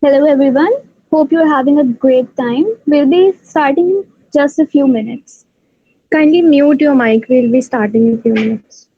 Hello everyone. Hope you're having a great time. We'll be starting in just a few minutes. Kindly mute your mic. We'll be starting in a few minutes.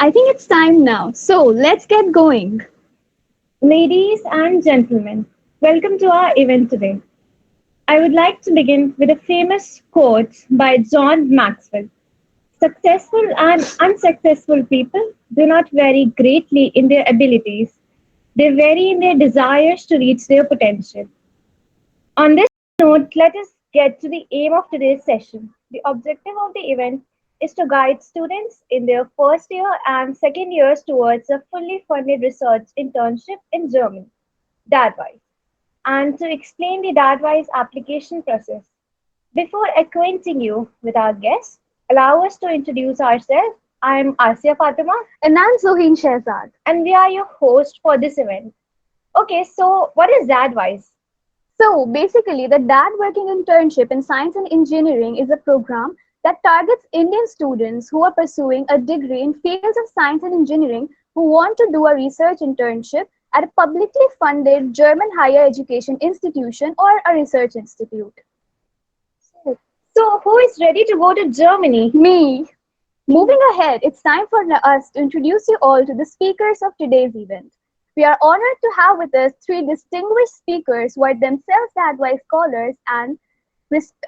I think it's time now. So let's get going. Ladies and gentlemen, welcome to our event today. I would like to begin with a famous quote by John Maxwell. Successful and unsuccessful people do not vary greatly in their abilities, they vary in their desires to reach their potential. On this note, let us get to the aim of today's session. The objective of the event is to guide students in their first year and second years towards a fully funded research internship in Germany, DAAD-WISE, and to explain the DAAD-WISE application process. Before acquainting you with our guests, allow us to introduce ourselves. I am Asya Fatima, And I'm Zohin Shehzad. and we are your host for this event. Okay, so what is DAAD-WISE? So basically, the DAD Working Internship in Science and Engineering is a program that targets Indian students who are pursuing a degree in fields of science and engineering who want to do a research internship at a publicly funded German higher education institution or a research institute. So, who is ready to go to Germany? Me. Moving ahead, it's time for us to introduce you all to the speakers of today's event. We are honored to have with us three distinguished speakers who are themselves advice scholars and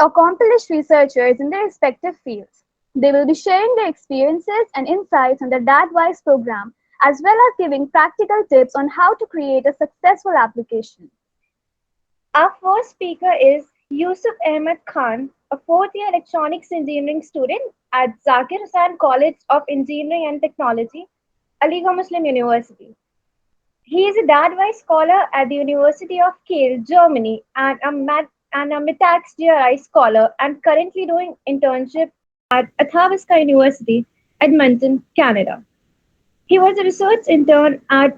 accomplished researchers in their respective fields. They will be sharing their experiences and insights on the DAAD-WISE program, as well as giving practical tips on how to create a successful application. Our first speaker is Yusuf Ahmed Khan, a fourth year electronics engineering student at Zakir Hussain College of Engineering and Technology, Aligarh Muslim University. He is a DAAD-WISE scholar at the University of Kiel, Germany, and a MITAX GRI scholar, and currently doing internship at Athabasca University, Edmonton, Canada. He was a research intern at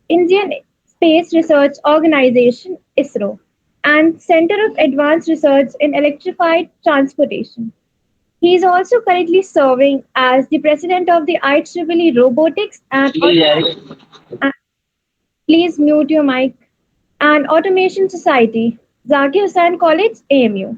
Indian Space Research Organization (ISRO) and Center of Advanced Research in Electrified Transportation. He is also currently serving as the president of the IEEE Robotics and please mute your mic and Automation Society, Zakir Hussain College, AMU.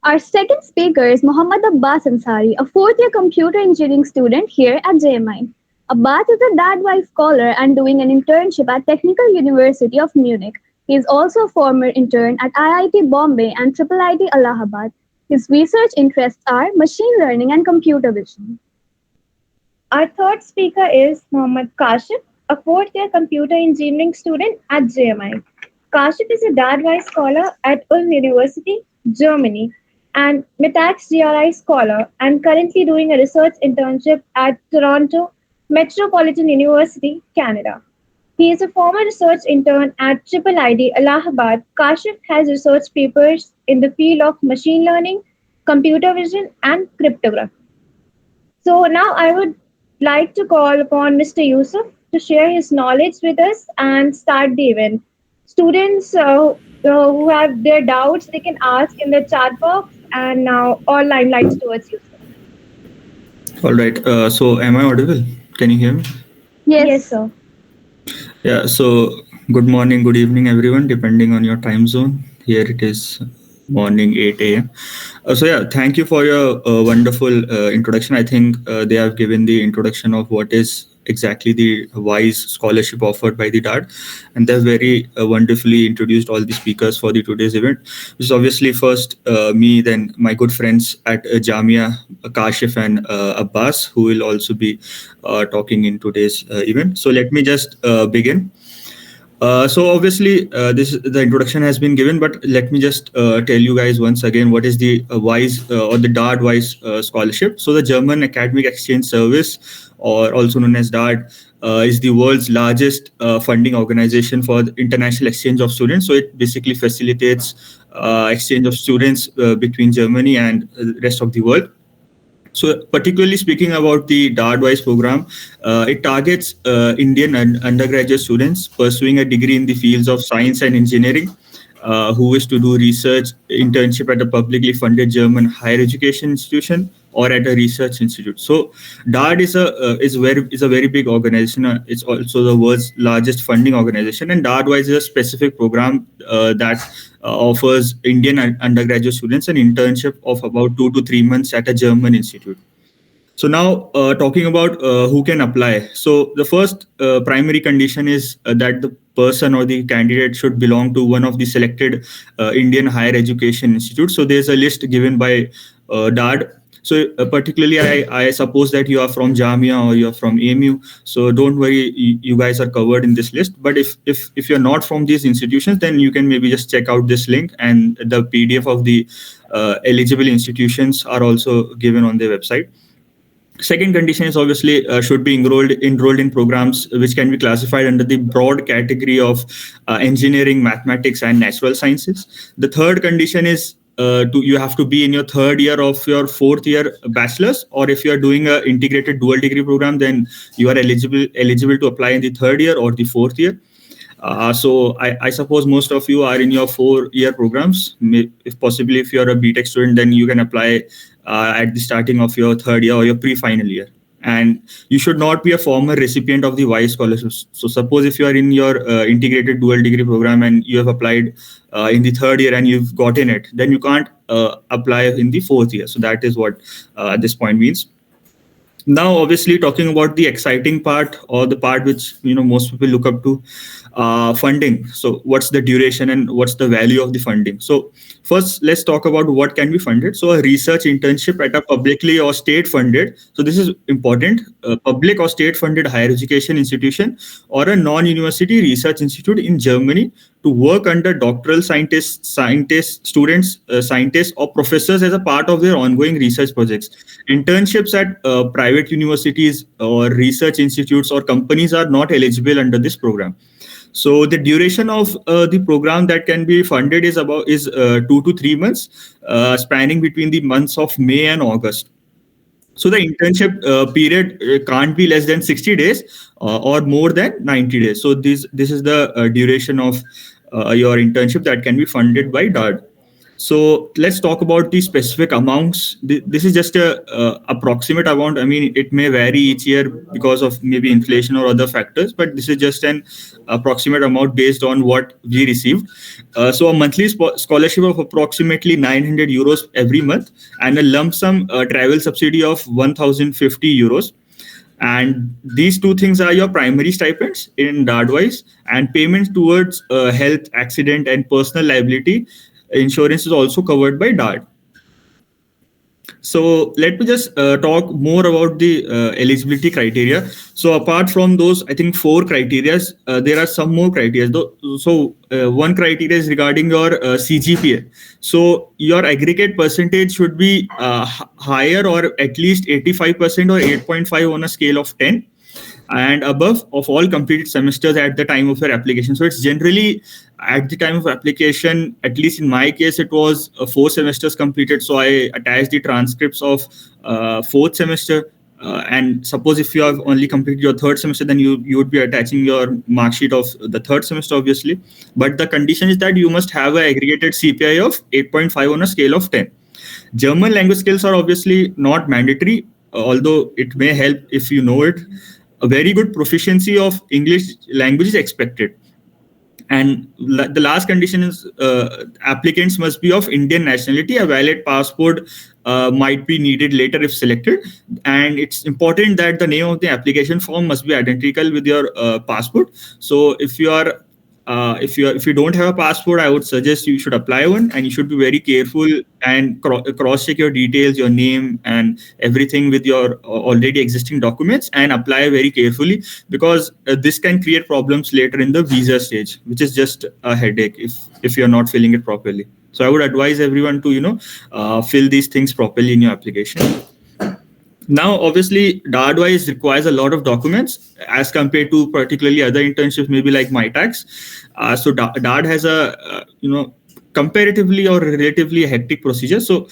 Our second speaker is Mohammad Abbas Ansari, a fourth year computer engineering student here at JMI. Abbas is a DAAD-WISE scholar and doing an internship at Technical University of Munich. He is also a former intern at IIT Bombay and IIIT Allahabad. His research interests are machine learning and computer vision. Our third speaker is Mohammad Kashif, a fourth year computer engineering student at JMI. Kashif is a DAAD-WISE scholar at Ulm University, Germany, and MITAX GRI scholar, and currently doing a research internship at Toronto Metropolitan University, Canada. He is a former research intern at IIIT Allahabad. Kashif has research papers in the field of machine learning, computer vision, and cryptography. So now I would like to call upon Mr. Yusuf to share his knowledge with us and start the event. Students who have their doubts, they can ask in the chat box, and now all limelights towards Yusuf. All right. So am I audible? Can you hear me? Yes, Yes. sir. Yeah, so good morning, good evening, everyone, depending on your time zone. Here it is morning 8 a.m. So thank you for your wonderful introduction. I think they have given the introduction of what is exactly the WISE scholarship offered by the DAD, and they've very wonderfully introduced all the speakers for the today's event, which is obviously first me, then my good friends at Jamia, Kashif and Abbas, who will also be talking in today's event. So let me just begin. So obviously, this the introduction has been given, but let me just tell you guys once again what is the WISE or the DAAD-WISE scholarship. So the German Academic Exchange Service, or also known as DAAD, is the world's largest funding organization for the international exchange of students. So it basically facilitates exchange of students between Germany and the rest of the world. So, particularly speaking about the DAAD-WISE program, it targets Indian undergraduate students pursuing a degree in the fields of science and engineering, who wish to do research internship at a publicly funded German higher education institution or at a research institute. So, DAAD is a very big organization. It's also the world's largest funding organization, and DAAD-WISE is a specific program that offers Indian undergraduate students an internship of about 2 to 3 months at a German institute. So now, talking about who can apply. So the first primary condition is that the person or the candidate should belong to one of the selected Indian higher education institutes. So there's a list given by DAD. So particularly, I suppose that you are from Jamia or you are from AMU. So don't worry, you guys are covered in this list. But if you're not from these institutions, then you can maybe just check out this link, and the PDF of the eligible institutions are also given on their website. Second condition is obviously should be enrolled in programs which can be classified under the broad category of engineering, mathematics, and natural sciences. The third condition is you have to be in your third year of your fourth year bachelor's, or if you are doing a integrated dual degree program, then you are eligible to apply in the third year or the fourth year. So I suppose most of you are in your 4 year programs. If possibly, if you're a BTech student, then you can apply at the starting of your third year or your pre-final year. And you should not be a former recipient of the WISE scholarships. So suppose if you are in your integrated dual degree program and you have applied in the third year and you've gotten it, then you can't apply in the fourth year. So that is what this point means. Now, obviously, talking about the exciting part, or the part which most people look up to, funding. So what's the duration and what's the value of the funding? So first, let's talk about what can be funded. So a research internship at a publicly or state funded, so this is important, public or state funded higher education institution or a non-university research institute in Germany, to work under doctoral students, scientists, or professors as a part of their ongoing research projects. Internships at private universities or research institutes or companies are not eligible under this program. So the duration of the program that can be funded is 2 to 3 months, spanning between the months of May and August. So the internship period can't be less than 60 days or more than 90 days. So this is the duration of your internship that can be funded by DAD. So let's talk about the specific amounts. This is just a approximate amount. I mean, it may vary each year because of maybe inflation or other factors, but this is just an approximate amount based on what we received. So a monthly scholarship of approximately 900 euros every month, and a lump sum travel subsidy of 1050 euros. And these two things are your primary stipends in DAAD-WISE, and payments towards health, accident, and personal liability insurance is also covered by DAAD. So let me just talk more about the eligibility criteria. So apart from those, I think 4 criteria, there are some more criteria. So one criteria is regarding your CGPA. So your aggregate percentage should be higher, or at least 85% or 8.5 on a scale of 10 and above of all completed semesters at the time of your application. So it's generally at the time of application, at least in my case, it was 4 semesters completed. So I attached the transcripts of fourth semester. And suppose if you have only completed your third semester, then you would be attaching your mark sheet of the third semester, obviously. But the condition is that you must have an aggregated CPI of 8.5 on a scale of 10. German language skills are obviously not mandatory, although it may help if you know it. a very good proficiency of English language is expected. And the last condition is applicants must be of Indian nationality. A valid passport might be needed later if selected. And it's important that the name of the application form must be identical with your passport. So if you don't have a passport, I would suggest you should apply one, and you should be very careful and cross check your details, your name and everything with your already existing documents, and apply very carefully, because this can create problems later in the visa stage, which is just a headache if you're not filling it properly. So I would advise everyone to fill these things properly in your application. Now, obviously, DAAD-WISE requires a lot of documents as compared to particularly other internships, maybe like MyTax. So DAAD has a comparatively or relatively hectic procedure. So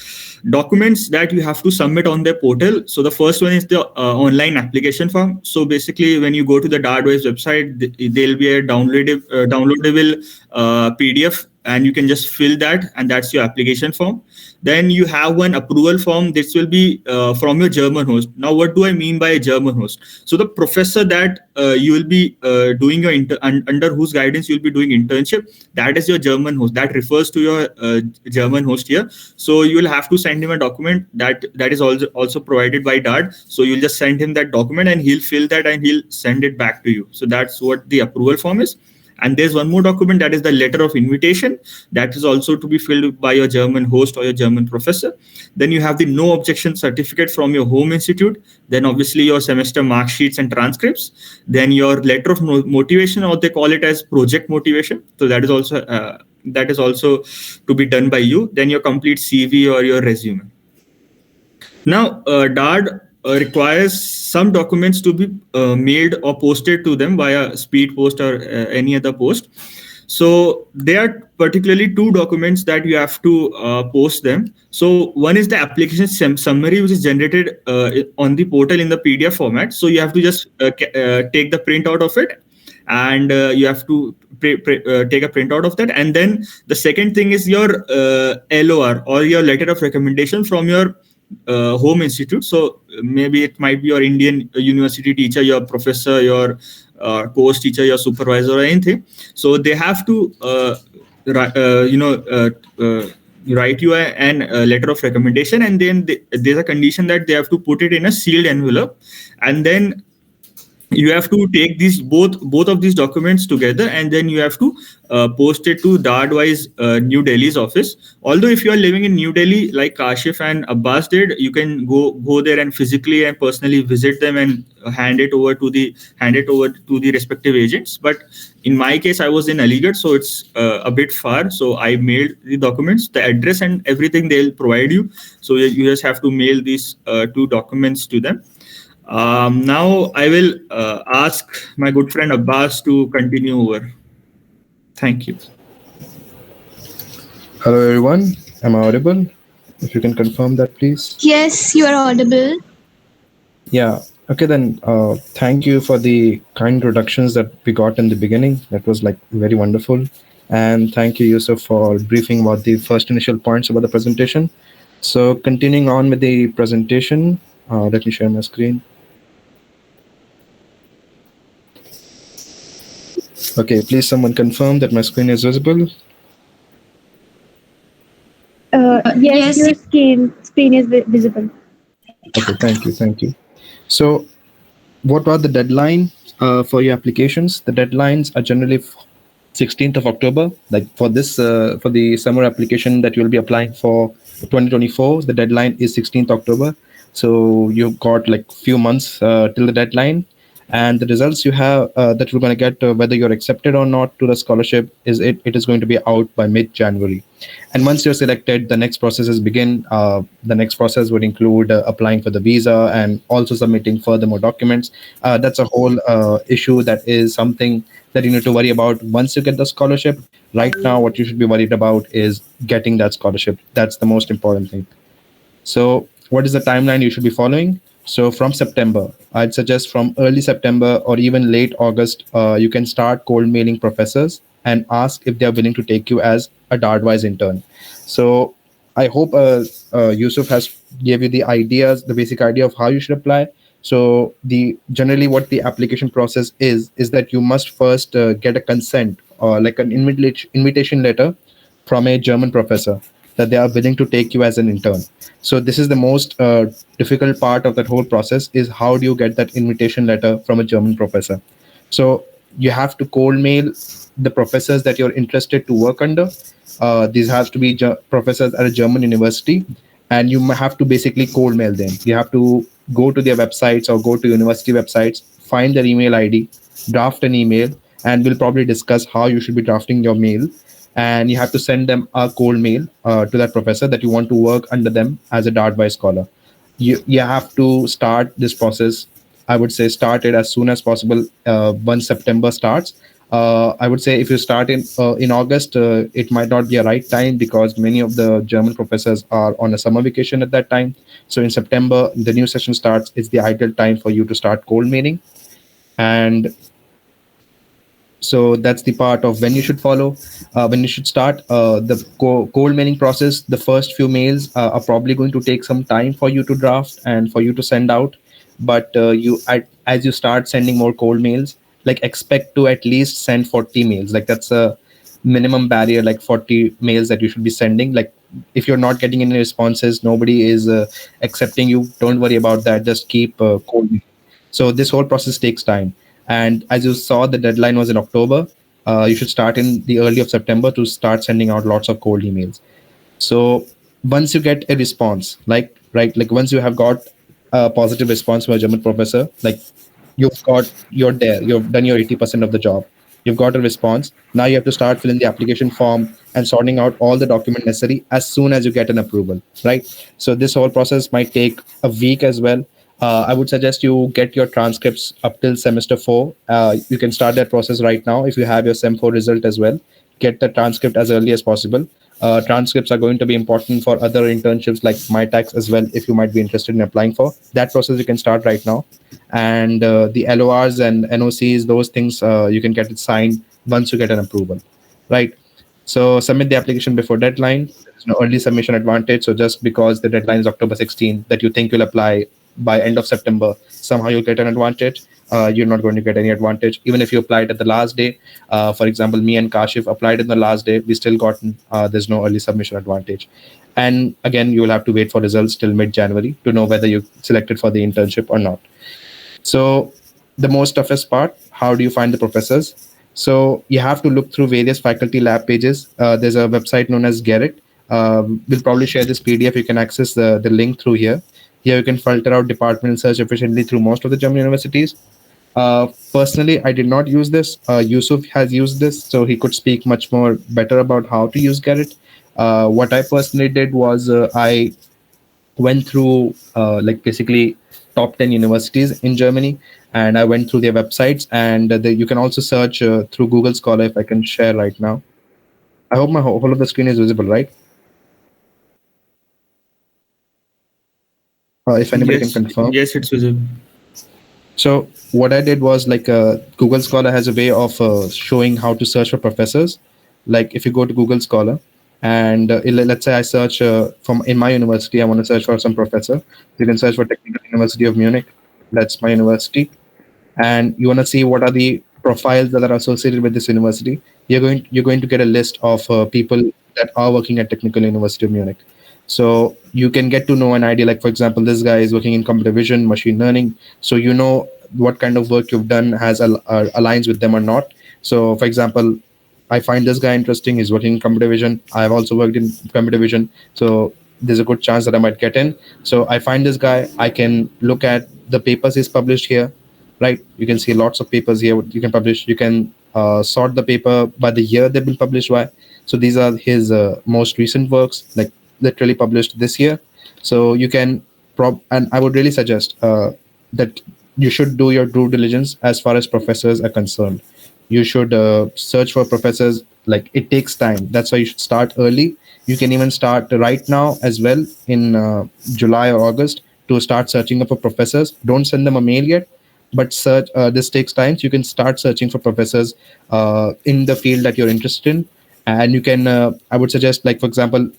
documents that you have to submit on their portal. So the first one is the online application form. So basically, when you go to the DAAD-WISE website, there'll be a downloadable PDF, and you can just fill that, and that's your application form. Then you have one approval form. This will be from your German host. Now, what do I mean by a German host? So the professor that you will be doing your under whose guidance you will be doing internship, that is your German host. That refers to your German host here. So you will have to send him a document that is also provided by DAAD. So you'll just send him that document, and he'll fill that, and he'll send it back to you. So that's what the approval form is. And there's one more document, that is the letter of invitation. That is also to be filled by your German host or your German professor. Then you have the no objection certificate from your home institute. Then obviously your semester mark sheets and transcripts. Then your letter of motivation, or they call it as project motivation. So that is also to be done by you. Then your complete CV or your resume. Now, DAAD requires some documents to be mailed or posted to them via speed post or any other post. So there are particularly two documents that you have to post them. So one is the application summary, which is generated on the portal in the PDF format. So you have to just take the printout of it, and you have to take a printout of that. And then the second thing is your LOR, or your letter of recommendation from your home institute. So maybe it might be your Indian university teacher, your professor, your course teacher, your supervisor, or anything. So they have to write you a letter of recommendation, and then there's a condition that they have to put it in a sealed envelope, and then you have to take these both of these documents together, and then you have to post it to DAAD-WISE New Delhi's office. Although if you are living in New Delhi, like Kashif and Abbas did, you can go there and physically and personally visit them and hand it over to the respective agents. But in my case, I was in Aligarh, so it's a bit far. So I mailed the documents, the address and everything they'll provide you. So you just have to mail these two documents to them. Now I will ask my good friend Abbas to continue over. Thank you. Hello everyone, am I audible? If you can confirm that, please. Yes, you are audible. Yeah, okay then. Thank you for the kind introductions that we got in the beginning. That was like very wonderful. And thank you, Yusuf, for briefing about the first initial points about the presentation. So continuing on with the presentation, let me share my screen. Okay, please someone confirm that my screen is visible. Yes, your screen is visible. Okay, thank you. So what are the deadline for your applications? The deadlines are generally 16th of October. Like for this, for the summer application that you'll be applying for 2024, the deadline is 16th October. So you've got like few months till the deadline. And the results you have that you're going to get, whether you're accepted or not to the scholarship, it is going to be out by mid-January. And once you're selected, the next processes begin. The next process would include applying for the visa and also submitting further more documents. That's a whole issue that is something that you need to worry about once you get the scholarship. Right now, what you should be worried about is getting that scholarship. That's the most important thing. So what is the timeline you should be following? So from September, I'd suggest from early September or even late August, you can start cold mailing professors and ask if they're willing to take you as a DAAD-WISE intern. So I hope Yusuf has gave you the ideas, the basic idea of how you should apply. So the generally what the application process is that you must first get a consent or like an invitation letter from a German professor that they are willing to take you as an intern. So this is the most difficult part of that whole process, is how do you get that invitation letter from a German professor. So you have to cold mail the professors that you're interested to work under. These have to be professors at a German university, and you have to basically cold mail them. You have to go to their websites or go to university websites, find their email ID, draft an email, and we'll probably discuss how you should be drafting your mail. And you have to send them a cold mail to that professor that you want to work under them as a DAAD-WISE scholar. You have to start this process. I would say start it as soon as possible. Once September starts, I would say if you start in August, it might not be a right time because many of the German professors are on a summer vacation at that time. So in September, the new session starts. It's the ideal time for you to start cold mailing. And so that's the part of when you should follow, when you should start the cold mailing process. The first few mails are probably going to take some time for you to draft and for you to send out. But as you start sending more cold mails, like expect to at least send 40 mails. Like that's a minimum barrier, like 40 mails that you should be sending. Like if you're not getting any responses, nobody is accepting you, don't worry about that. Just keep cold mailing. So this whole process takes time. And as you saw, the deadline was in October. You should start in the early of September to start sending out lots of cold emails. So once you get a response, like once you have got a positive response from a German professor, like you're there, you've done your 80% of the job. You've got a response. Now you have to start filling the application form and sorting out all the document necessary as soon as you get an approval, right? So this whole process might take a week as well. I would suggest you get your transcripts up till semester 4. You can start that process right now if you have your sem 4 result as well. Get the transcript as early as possible. Transcripts are going to be important for other internships like MyTax as well, if you might be interested in applying for that process. You can start right now. And the LORs and NOCs, those things, you can get it signed once you get an approval, right? So submit the application before deadline. There's no early submission advantage. So just because the deadline is October 16, that you think you'll apply by end of September, somehow you'll get an advantage. You're not going to get any advantage. Even if you applied at the last day, for example, me and Kashif applied in the last day, we still got, there's no early submission advantage. And again, you will have to wait for results till mid-January to know whether you selected for the internship or not. So the most toughest part, how do you find the professors? So you have to look through various faculty lab pages. There's a website known as Garrett. We'll probably share this PDF. You can access the link through here. Here you can filter out department and search efficiently through most of the German universities. Personally, I did not use this. Yusuf has used this, so he could speak much more better about how to use Garrett. What I personally did was I went through like basically top 10 universities in Germany, and I went through their websites, and you can also search through Google Scholar, if I can share right now. I hope my whole of the screen is visible, right? If anybody can Yes, confirm. yes, it's visible. So what I did was like Google Scholar has a way of showing how to search for professors. Like if you go to Google Scholar and let's say I search from in my university, I want to search for some professor. You can search for Technical University of Munich. That's my university. And you want to see what are the profiles that are associated with this university. You're going to get a list of people that are working at Technical University of Munich. So you can get to know an idea, like for example, this guy is working in computer vision, machine learning. So you know what kind of work you've done has aligns with them or not. So for example, I find this guy interesting. He's working in computer vision. I've also worked in computer vision. So there's a good chance that I might get in. So I find this guy. I can look at the papers he's published here, right? You can see lots of papers here. You can publish. You can sort the paper by the year they've been published by. So these are his most recent works, like literally published this year. So you can and I would really suggest that you should do your due diligence as far as professors are concerned. You should search for professors. Like it takes time. That's why you should start early. You can even start right now as well in July or August to start searching up for professors. Don't send them a mail yet, but search. This takes time. So you can start searching for professors in the field that you're interested in, and you can. I would suggest, like for example,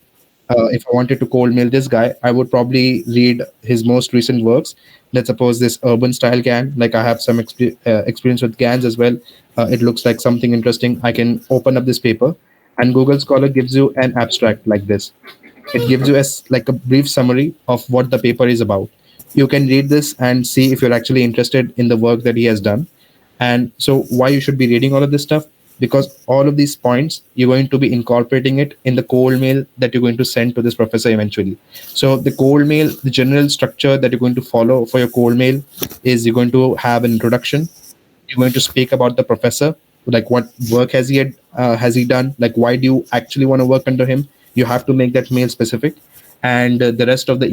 if I wanted to cold mail this guy, I would probably read his most recent works. Let's suppose this urban style GAN, like I have some experience with GANs as well. It looks like something interesting. I can open up this paper, and Google Scholar gives you an abstract like this. It gives you as like a brief summary of what the paper is about. You can read this and see if you're actually interested in the work that he has done. And so why you should be reading all of this stuff? Because all of these points, you're going to be incorporating it in the cold mail that you're going to send to this professor eventually. So the cold mail, the general structure that you're going to follow for your cold mail is you're going to have an introduction. You're going to speak about the professor, like what work has he done, like why do you actually want to work under him. You have to make that mail specific, and the rest of the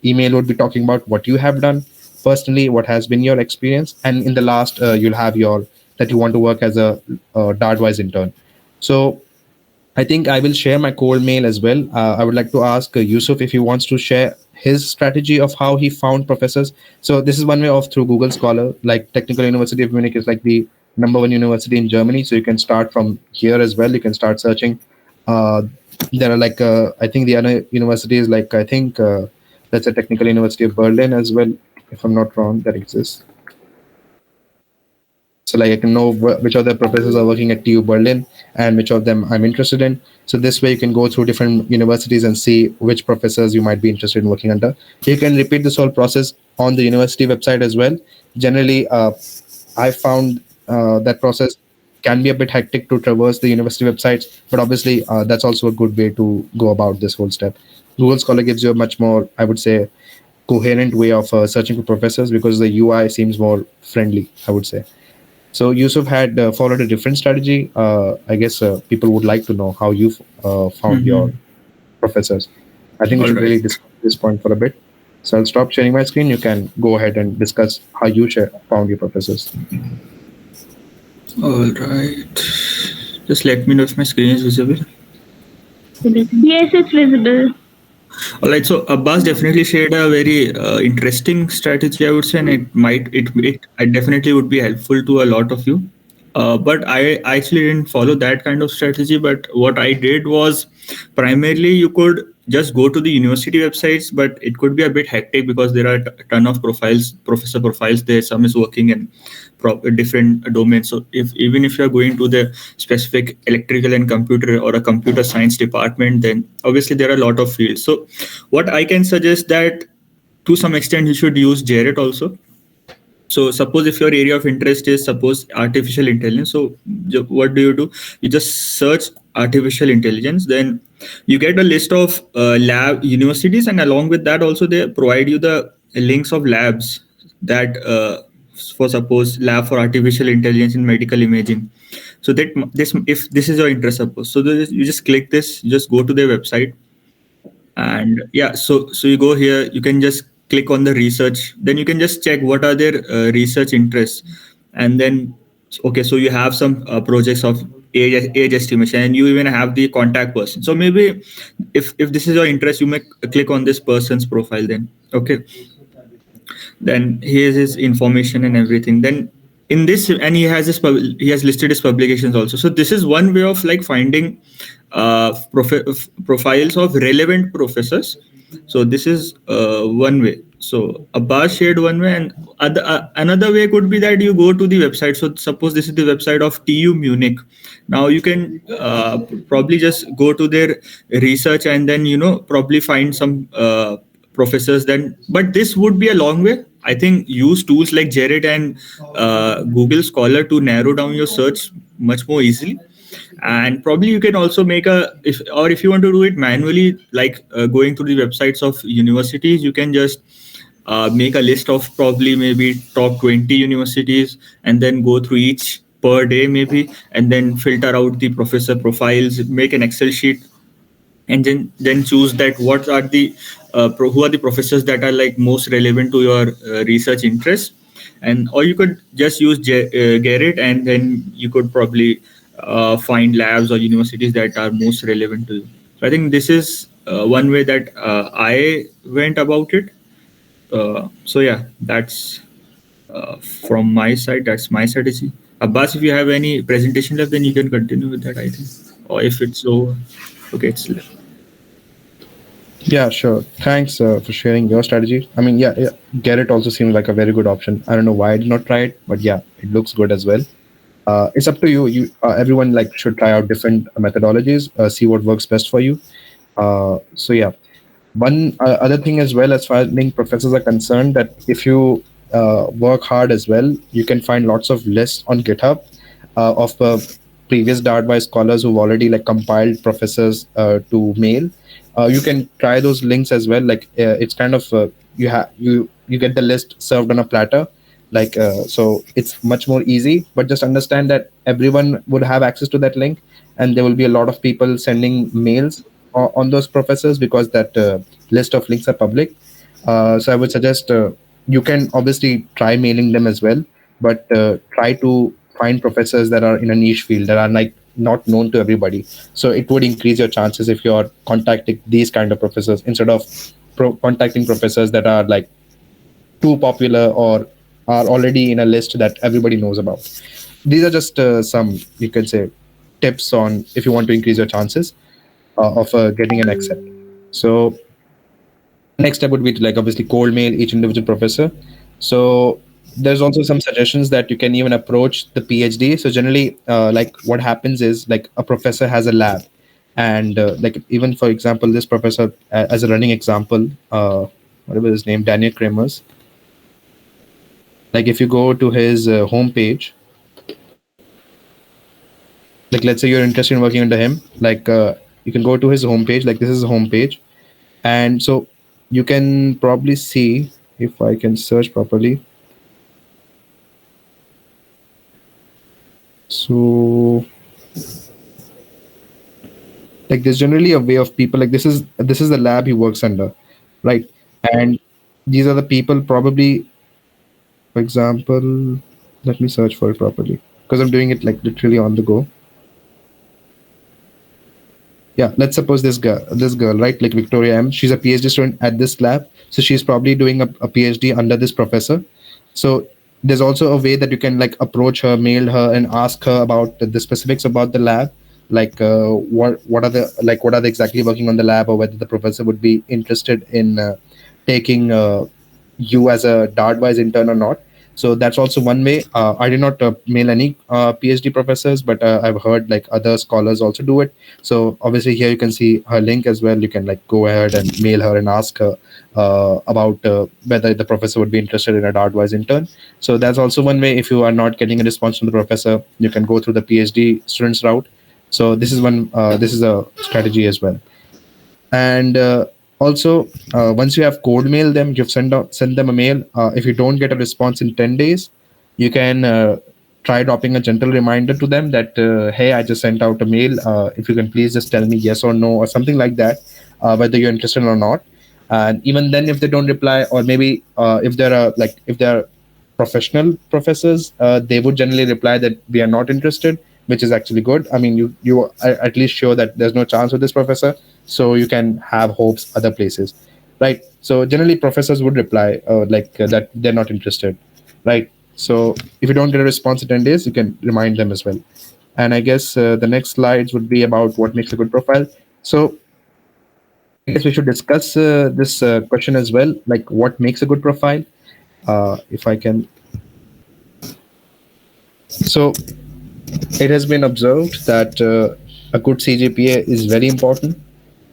email would be talking about what you have done personally, what has been your experience, and in the last you'll have your that you want to work as a DAAD-WISE intern. So I think I will share my cold mail as well. I would like to ask Yusuf if he wants to share his strategy of how he found professors. So this is one way of through Google Scholar. Like Technical University of Munich is like the number one university in Germany. So you can start from here as well. You can start searching. Uh, there are like I think the other universities like I think that's a Technical University of Berlin as well, if I'm not wrong, that exists. So like I can know which of the professors are working at TU Berlin and which of them I'm interested in. So this way you can go through different universities and see which professors you might be interested in working under. You can repeat this whole process on the university website as well. Generally, I found that process can be a bit hectic to traverse the university websites, but obviously that's also a good way to go about this whole step. Google Scholar gives you a much more, I would say, coherent way of searching for professors because the UI seems more friendly, I would say. So Yusuf had followed a different strategy. I guess people would like to know how you found your professors. I think we All should right. really discuss this point for a bit. So I'll stop sharing my screen. You can go ahead and discuss how you found your professors. All right. Just let me know if my screen is visible. Yes, it's visible. All right. So Abbas definitely shared a very interesting strategy, I would say, and I definitely would be helpful to a lot of you. But I actually didn't follow that kind of strategy. But what I did was primarily you could just go to the university websites, but it could be a bit hectic because there are a ton of professor profiles there. Some is working in different domains. So if you're going to the specific electrical and computer or a computer science department, then obviously there are a lot of fields. So what I can suggest that to some extent you should use Jarrett also. So suppose if your area of interest is suppose artificial intelligence, so what do? You just search artificial intelligence, then you get a list of lab universities, and along with that also they provide you the links of labs that for suppose lab for artificial intelligence in medical imaging. So that this if this is your interest suppose, so you just click this, you just go to their website, and yeah, so you go here, you can just click on the research, then you can just check what are their research interests, and then okay, so you have some projects of age estimation, and you even have the contact person. So maybe if this is your interest, you may click on this person's profile, then okay, then here's his information and everything. Then in this, and he has listed his publications also. So this is one way of like finding profiles of relevant professors. So this is one way. So Abbas shared one way, and another way could be that you go to the website. So suppose this is the website of TU Munich. Now you can probably just go to their research and then probably find some professors then, but this would be a long way. I think use tools like Jarrett and Google Scholar to narrow down your search much more easily. And probably you can also make if you want to do it manually, like going to the websites of universities, you can just make a list of probably maybe top 20 universities, and then go through each per day maybe, and then filter out the professor profiles, make an Excel sheet, and then choose that what are the who are the professors that are like most relevant to your research interest. And or you could just use Garrett, and then you could probably find labs or universities that are most relevant to you. So I think this is one way that I went about it. So yeah, that's from my side, that's my strategy. Abbas, if you have any presentation left, then you can continue with that, I think. Or if it's over, okay, it's left. Yeah, sure. Thanks for sharing your strategy. I mean, yeah, Garrett also seems like a very good option. I don't know why I did not try it, but yeah, it looks good as well. It's up to you. Everyone like should try out different methodologies, see what works best for you. So yeah, one other thing as well, as far as being professors are concerned, that if you work hard as well, you can find lots of lists on GitHub of previous DAAD-WISE scholars who've already like compiled professors to mail. You can try those links as well. Like it's kind of you get the list served on a platter. Like so, it's much more easy. But just understand that everyone would have access to that link, and there will be a lot of people sending mails on those professors because that list of links are public. So I would suggest you can obviously try mailing them as well, but try to find professors that are in a niche field that are like not known to everybody. So it would increase your chances if you're contacting these kind of professors instead of contacting professors that are like too popular or are already in a list that everybody knows about. These are just some, you can say, tips on if you want to increase your chances of getting an accept. So next step would be to like obviously cold mail each individual professor. So there's also some suggestions that you can even approach the PhD. So generally, like what happens is like a professor has a lab, and like even for example, this professor, as a running example, whatever his name, Daniel Kramer's. Like if you go to his homepage, like let's say you're interested in working under him, like you can go to his homepage. Like this is his homepage, and so you can probably see if I can search properly. So like there's generally a way of people, like this is the lab he works under, right? And these are the people probably, for example, let me search for it properly because I'm doing it like literally on the go. Yeah, let's suppose this girl, right, like Victoria M, she's a PhD student at this lab, so she's probably doing a PhD under this professor. So there's also a way that you can like approach her, mail her, and ask her about the specifics about the lab, like what are the like what are they exactly working on the lab, or whether the professor would be interested in taking you as a DAAD-WISE intern or not. So that's also one way. I did not mail any PhD professors, but I've heard like other scholars also do it. So obviously here you can see her link as well. You can like go ahead and mail her and ask her about whether the professor would be interested in a DAAD-WISE intern. So that's also one way. If you are not getting a response from the professor, you can go through the PhD students route. So this is one. This is a strategy as well. And also, once you have cold mail them, you've send them a mail. If you don't get a response in 10 days, you can try dropping a gentle reminder to them that hey, I just sent out a mail, if you can please just tell me yes or no or something like that, whether you're interested or not. And even then, if they don't reply, or maybe if they're professional professors, they would generally reply that we are not interested, which is actually good. I mean, you are at least sure that there's no chance with this professor, so you can have hopes other places, right? So generally, professors would reply that they're not interested, right? So if you don't get a response in 10 days, you can remind them as well. And I guess the next slides would be about what makes a good profile. So I guess we should discuss this question as well, like what makes a good profile. If I can. So it has been observed that a good CGPA is very important.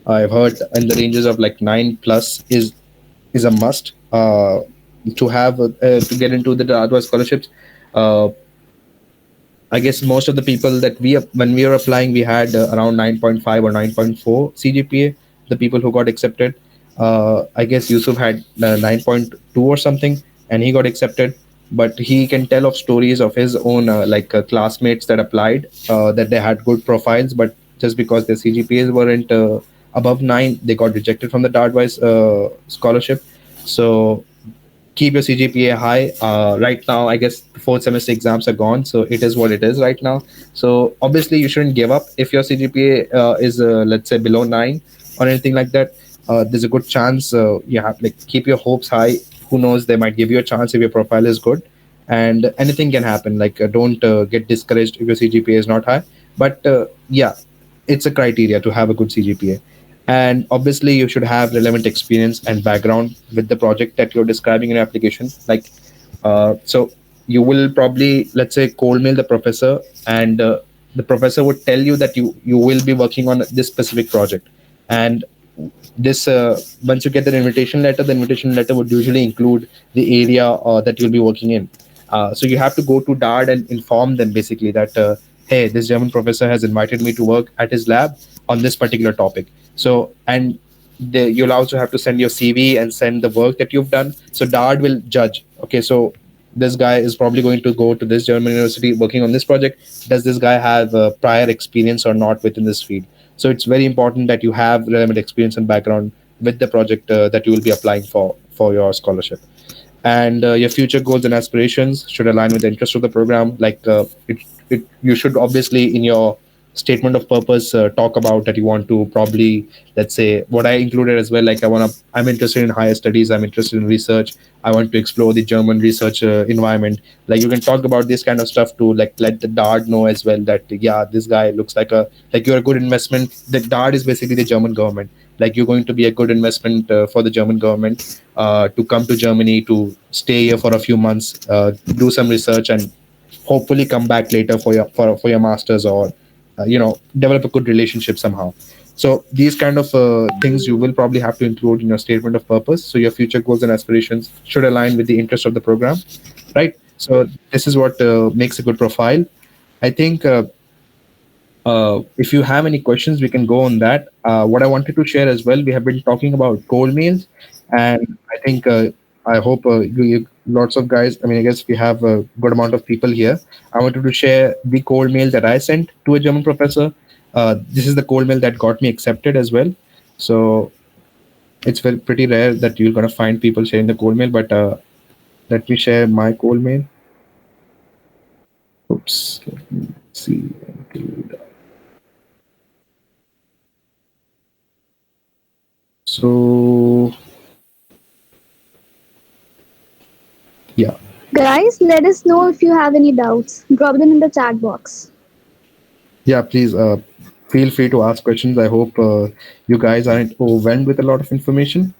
I've heard in the ranges of like 9 plus is a must to have to get into the DAAD-WISE scholarships. Uh, I guess most of the people that when we were applying, we had around 9.5 or 9.4 CGPA. The people who got accepted, I guess Yusuf had 9.2 or something, and he got accepted. But he can tell of stories of his own classmates that applied, that they had good profiles, but just because their CGPAs weren't above 9, they got rejected from the DAAD-WISE scholarship. So keep your CGPA high. Right now, I guess the fourth semester exams are gone, so it is what it is right now. So obviously, you shouldn't give up if your CGPA is let's say below 9 or anything like that. There's a good chance you have like keep your hopes high. Who knows? They might give you a chance if your profile is good, and anything can happen. Like don't get discouraged if your CGPA is not high. But yeah, it's a criteria to have a good CGPA. And obviously you should have relevant experience and background with the project that you're describing in your application. Like so you will probably, let's say, cold mail the professor, and the professor would tell you that you will be working on this specific project. And this once you get the invitation letter would usually include the area that you'll be working in. So you have to go to DAAD and inform them basically that hey, this German professor has invited me to work at his lab on this particular topic. So, and you'll also have to send your CV and send the work that you've done. So DAAD will judge, okay, so this guy is probably going to go to this German university working on this project. Does this guy have prior experience or not within this field? So it's very important that you have relevant experience and background with the project that you will be applying for your scholarship. And your future goals and aspirations should align with the interest of the program. Like you should obviously in your statement of purpose talk about that you want to probably, let's say, what I included as well, like I'm interested in higher studies, I'm interested in research, I want to explore the German research environment. Like you can talk about this kind of stuff to like let the DAAD know as well that yeah, this guy looks like you're a good investment. The DAAD is basically the German government. Like you're going to be a good investment for the German government to come to Germany to stay here for a few months, do some research, and hopefully come back later for your masters, or develop a good relationship somehow. So these kind of things you will probably have to include in your statement of purpose, so your future goals and aspirations should align with the interest of the program, right? So this is what makes a good profile, I think. If you have any questions, we can go on that. What I wanted to share as well, we have been talking about cold mails, and I think I hope lots of guys. I mean, I guess we have a good amount of people here. I wanted to share the cold mail that I sent to a German professor. This is the cold mail that got me accepted as well. So it's pretty rare that you're gonna find people sharing the cold mail. But let me share my cold mail. Oops. Let me see. So yeah. Guys, let us know if you have any doubts. Drop them in the chat box. Yeah, please feel free to ask questions. I hope you guys aren't overwhelmed with a lot of information.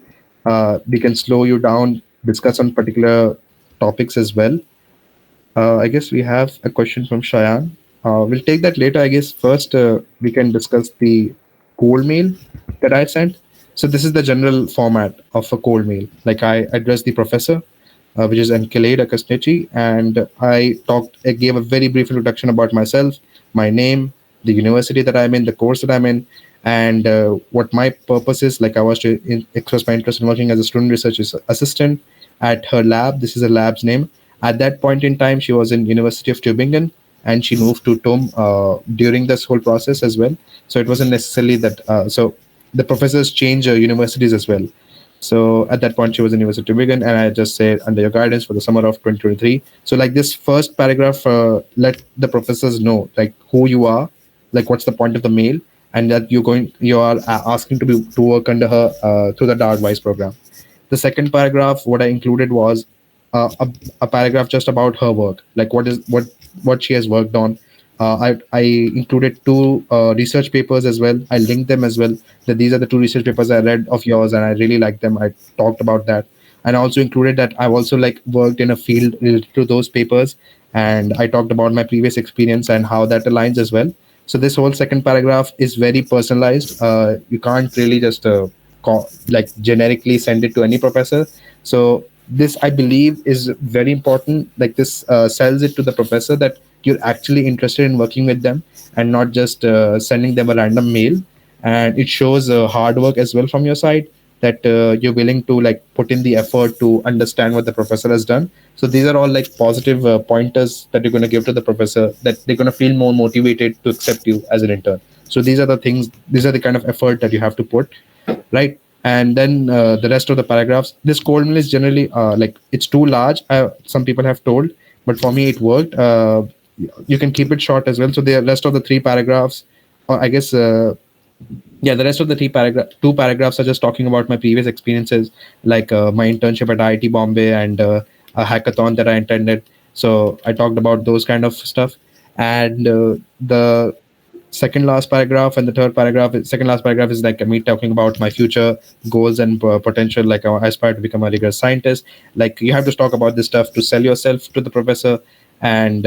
We can slow you down, discuss on particular topics as well. I guess we have a question from Cheyenne. We'll take that later. I guess first we can discuss the cold mail that I sent. So this is the general format of a cold mail. Like I addressed the professor, which is Enkelade Akasnechi, and I gave a very brief introduction about myself, my name, the university that I'm in, the course that I'm in, and what my purpose is. Like I was to express my interest in working as a student research assistant at her lab. This is a lab's name. At that point in time, she was in University of Tübingen, and she moved to TUM during this whole process as well. So it wasn't necessarily that. So the professors change universities as well. So at that point, she was in University of Tübingen, and I just said, under your guidance for the summer of 2023. So like this first paragraph, let the professors know like who you are, like what's the point of the mail, and that you are asking to work under her through the DAAD-WISE program. The second paragraph, what I included was a paragraph just about her work, like what she has worked on. I included two research papers as well. I linked them as well. That these are the two research papers I read of yours, and I really liked them. I talked about that, and I also included that I've also like worked in a field related to those papers, and I talked about my previous experience and how that aligns as well. So this whole second paragraph is very personalized. You can't really just like generically send it to any professor. So this, I believe, is very important. Like this sells it to the professor that you're actually interested in working with them and not just sending them a random mail. And it shows hard work as well from your side, that you're willing to like put in the effort to understand what the professor has done. So these are all like positive pointers that you're going to give to the professor, that they're going to feel more motivated to accept you as an intern. So these are the things, these are the kind of effort that you have to put, right? And then the rest of the paragraphs, this cold mail is generally like it's too large, some people have told, but for me it worked. You can keep it short as well. So the rest of the three paragraphs, or I guess the rest of the two paragraphs are just talking about my previous experiences, like my internship at IIT Bombay and a hackathon that I attended. So I talked about those kind of stuff. And the second last paragraph, and the third paragraph second last paragraph is like me talking about my future goals and potential, like I aspire to become a rigorous scientist. Like you have to talk about this stuff to sell yourself to the professor, and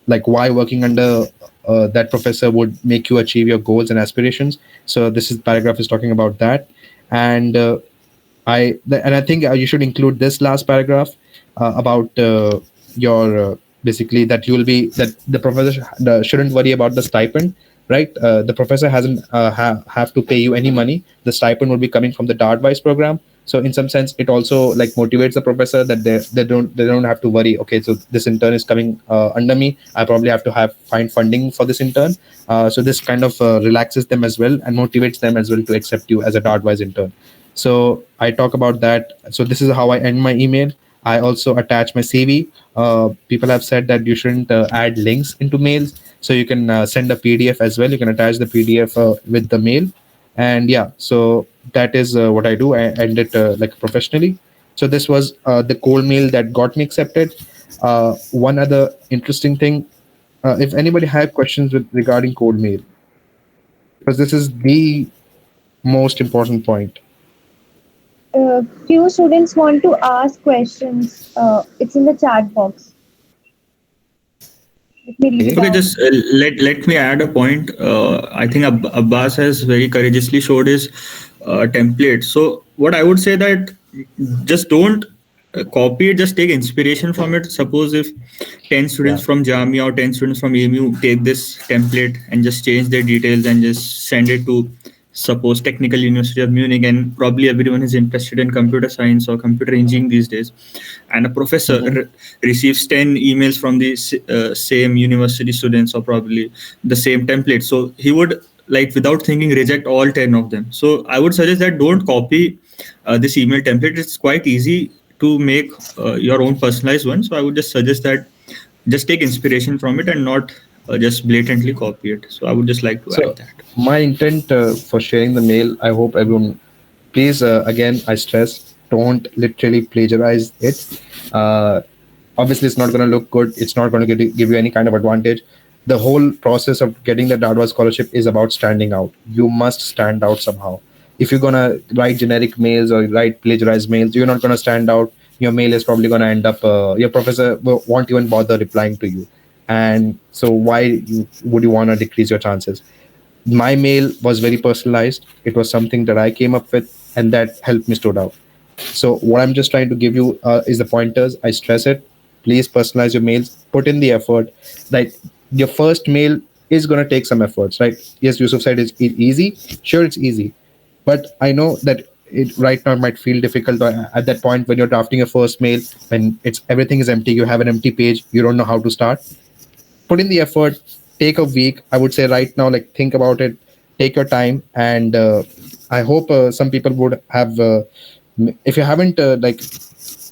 like why working under that professor would make you achieve your goals and aspirations. So this is paragraph is talking about that. And and I think you should include this last paragraph about your basically that you will be that the professor shouldn't worry about the stipend, right? The professor hasn't have to pay you any money. The stipend will be coming from the DAAD-WISE program. So in some sense, it also like motivates the professor that they don't have to worry. Okay, so this intern is coming under me. I probably have to find funding for this intern. So this kind of relaxes them as well and motivates them as well to accept you as a DAAD-WISE intern. So I talk about that. So this is how I end my email. I also attach my CV. People have said that you shouldn't add links into mails, so you can send a PDF as well. You can attach the PDF with the mail, and yeah. So that is what I do. I end it like professionally. So this was the cold mail that got me accepted. One other interesting thing, if anybody had questions with regarding cold mail, because this is the most important point. Few students want to ask questions. It's in the chat box. Let me read it Okay, out. just let me add a point. I think Abbas has very courageously showed his template. So what I would say that just don't copy it. Just take inspiration from it. Suppose if 10 students from Jamia or 10 students from EMU take this template and just change their details and just send it to suppose Technical University of Munich, and probably everyone is interested in computer science or computer engineering these days, and a professor receives 10 emails from the same university students or probably the same template, so he would like without thinking reject all 10 of them. So I would suggest that don't copy this email template. It's quite easy to make your own personalized one. So I would just suggest that just take inspiration from it and not just blatantly copy it. So I would just like to So add that. my intent for sharing the mail, I hope everyone, please, again, I stress, don't literally plagiarize it. Obviously, it's not going to look good. It's not going to give you any kind of advantage. The whole process of getting the DAAD-WISE scholarship is about standing out. You must stand out somehow. If you're going to write generic mails or write plagiarized mails, you're not going to stand out. Your mail is probably going to end up, your professor won't even bother replying to you. And so would you want to decrease your chances? My mail was very personalized. It was something that I came up with, and that helped me stood out. So what I'm just trying to give you is the pointers. I stress it. Please personalize your mails. Put in the effort. Like your first mail is going to take some efforts, right? Yes, Yusuf said it's easy. Sure, it's easy, but I know that it right now might feel difficult at that point when you're drafting your first mail, when it's everything is empty. You have an empty page. You don't know how to start. Put in the effort. Take a week. I would say right now, like think about it. Take your time, and I hope some people would have. If you haven't, like,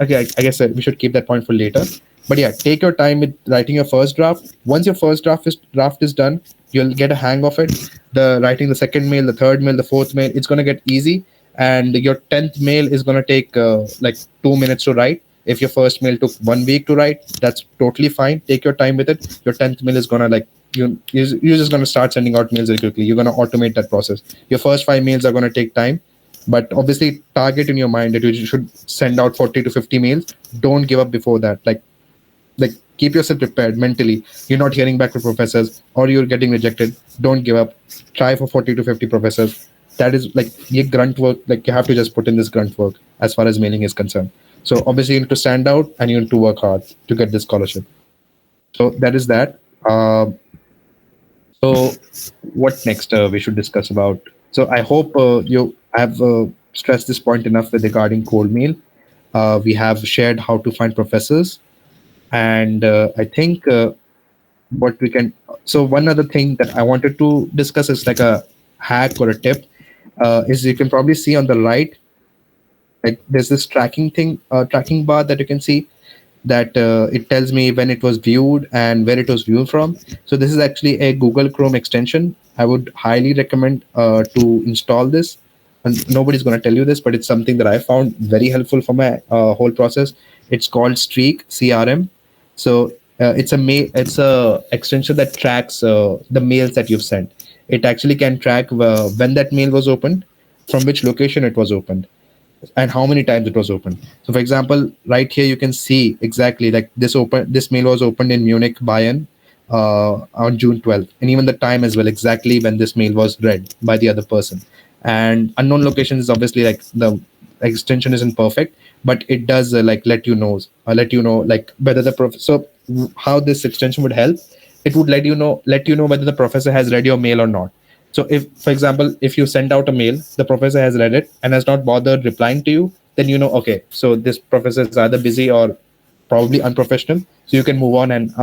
okay, I guess we should keep that point for later. But yeah, take your time with writing your first draft. Once your first draft is done, you'll get a hang of it. The writing the second mail, the third mail, the fourth mail, it's gonna get easy. And your 10th mail is gonna take like 2 minutes to write. If your first mail took 1 week to write, that's totally fine. Take your time with it. Your 10th mail is gonna like you're just gonna start sending out mails very quickly. You're gonna automate that process. Your first 5 mails are gonna take time, but obviously target in your mind that you should send out 40 to 50 mails. Don't give up before that. Like keep yourself prepared mentally. You're not hearing back from professors or you're getting rejected. Don't give up. Try for 40 to 50 professors. That is like your grunt work. Like you have to just put in this grunt work as far as mailing is concerned. So obviously you need to stand out and you need to work hard to get this scholarship. So that is that. So what next we should discuss about? So I hope you have stressed this point enough with regarding cold mail. We have shared how to find professors, and I think what we can. So one other thing that I wanted to discuss is like a hack or a tip. Is you can probably see on the right, like there's this tracking bar that you can see that it tells me when it was viewed and where it was viewed from. So this is actually a Google Chrome extension. I would highly recommend to install this. And nobody's going to tell you this, but it's something that I found very helpful for my whole process. It's called Streak CRM. So It's a extension that tracks the mails that you've sent. It actually can track when that mail was opened, from which location it was opened, and how many times it was opened. So for example, right here you can see exactly like this mail was opened in Munich, Bayern, on June 12th, and even the time as well, exactly when this mail was read by the other person. And unknown location is obviously like the extension isn't perfect, but it does like let you know like whether how this extension would help. It would let you know whether the professor has read your mail or not. So if, for example, if you send out a mail, the professor has read it and has not bothered replying to you, then you know, okay, so this professor is either busy or probably unprofessional. So you can move on and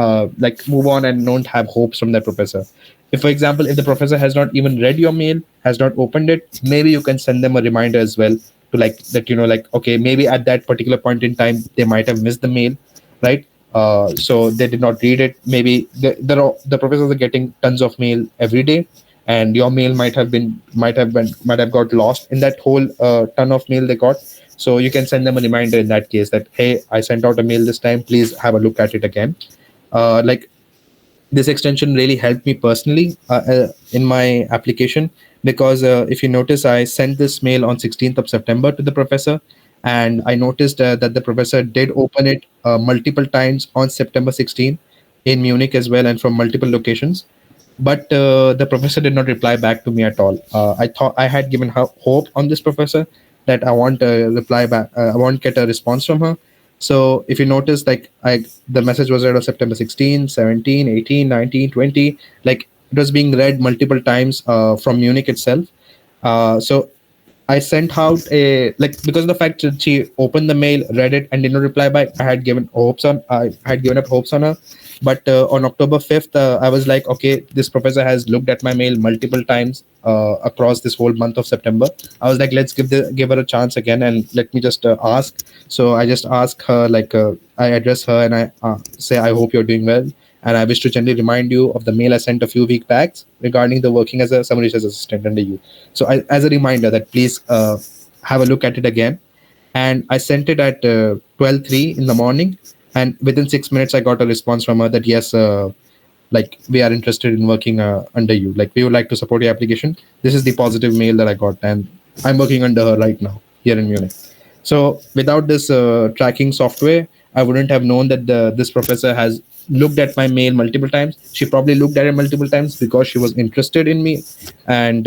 don't have hopes from that professor. If, for example, if the professor has not even read your mail, has not opened it, maybe you can send them a reminder as well to like that, like, okay, maybe at that particular point in time, they might have missed the mail, right? So they did not read it. Maybe the professors are getting tons of mail every day, and your mail might have got lost in that whole ton of mail they got. So you can send them a reminder in that case that, hey, I sent out a mail this time, please have a look at it again. Like, this extension really helped me personally in my application, because if you notice, I sent this mail on 16th of September to the professor, and I noticed that the professor did open it multiple times on September 16th in Munich as well, and from multiple locations. But the professor did not reply back to me at all. I thought I had given her hope on this professor that I want a reply back. I want get a response from her. So if you notice, like, the message was read on September 16, 17, 18, 19, 20. Like, it was being read multiple times from Munich itself. So I sent out because of the fact that she opened the mail, read it, and did not reply back. I had given up hopes on her. But on October 5th, I was like, okay, this professor has looked at my mail multiple times across this whole month of September. I was like, let's give her a chance again, and let me just ask. So I just ask her, I address her, and I say, I hope you're doing well, and I wish to gently remind you of the mail I sent a few weeks back regarding the working as a summer research assistant under you. So as a reminder that please have a look at it again. And I sent it at 12:03 in the morning, and within 6 minutes I got a response from her that yes, like, we are interested in working under you. Like, we would like to support your application. This is the positive mail that I got, and I'm working under her right now here in Munich. So without this tracking software, I wouldn't have known that this professor has looked at my mail multiple times. She probably looked at it multiple times because she was interested in me, and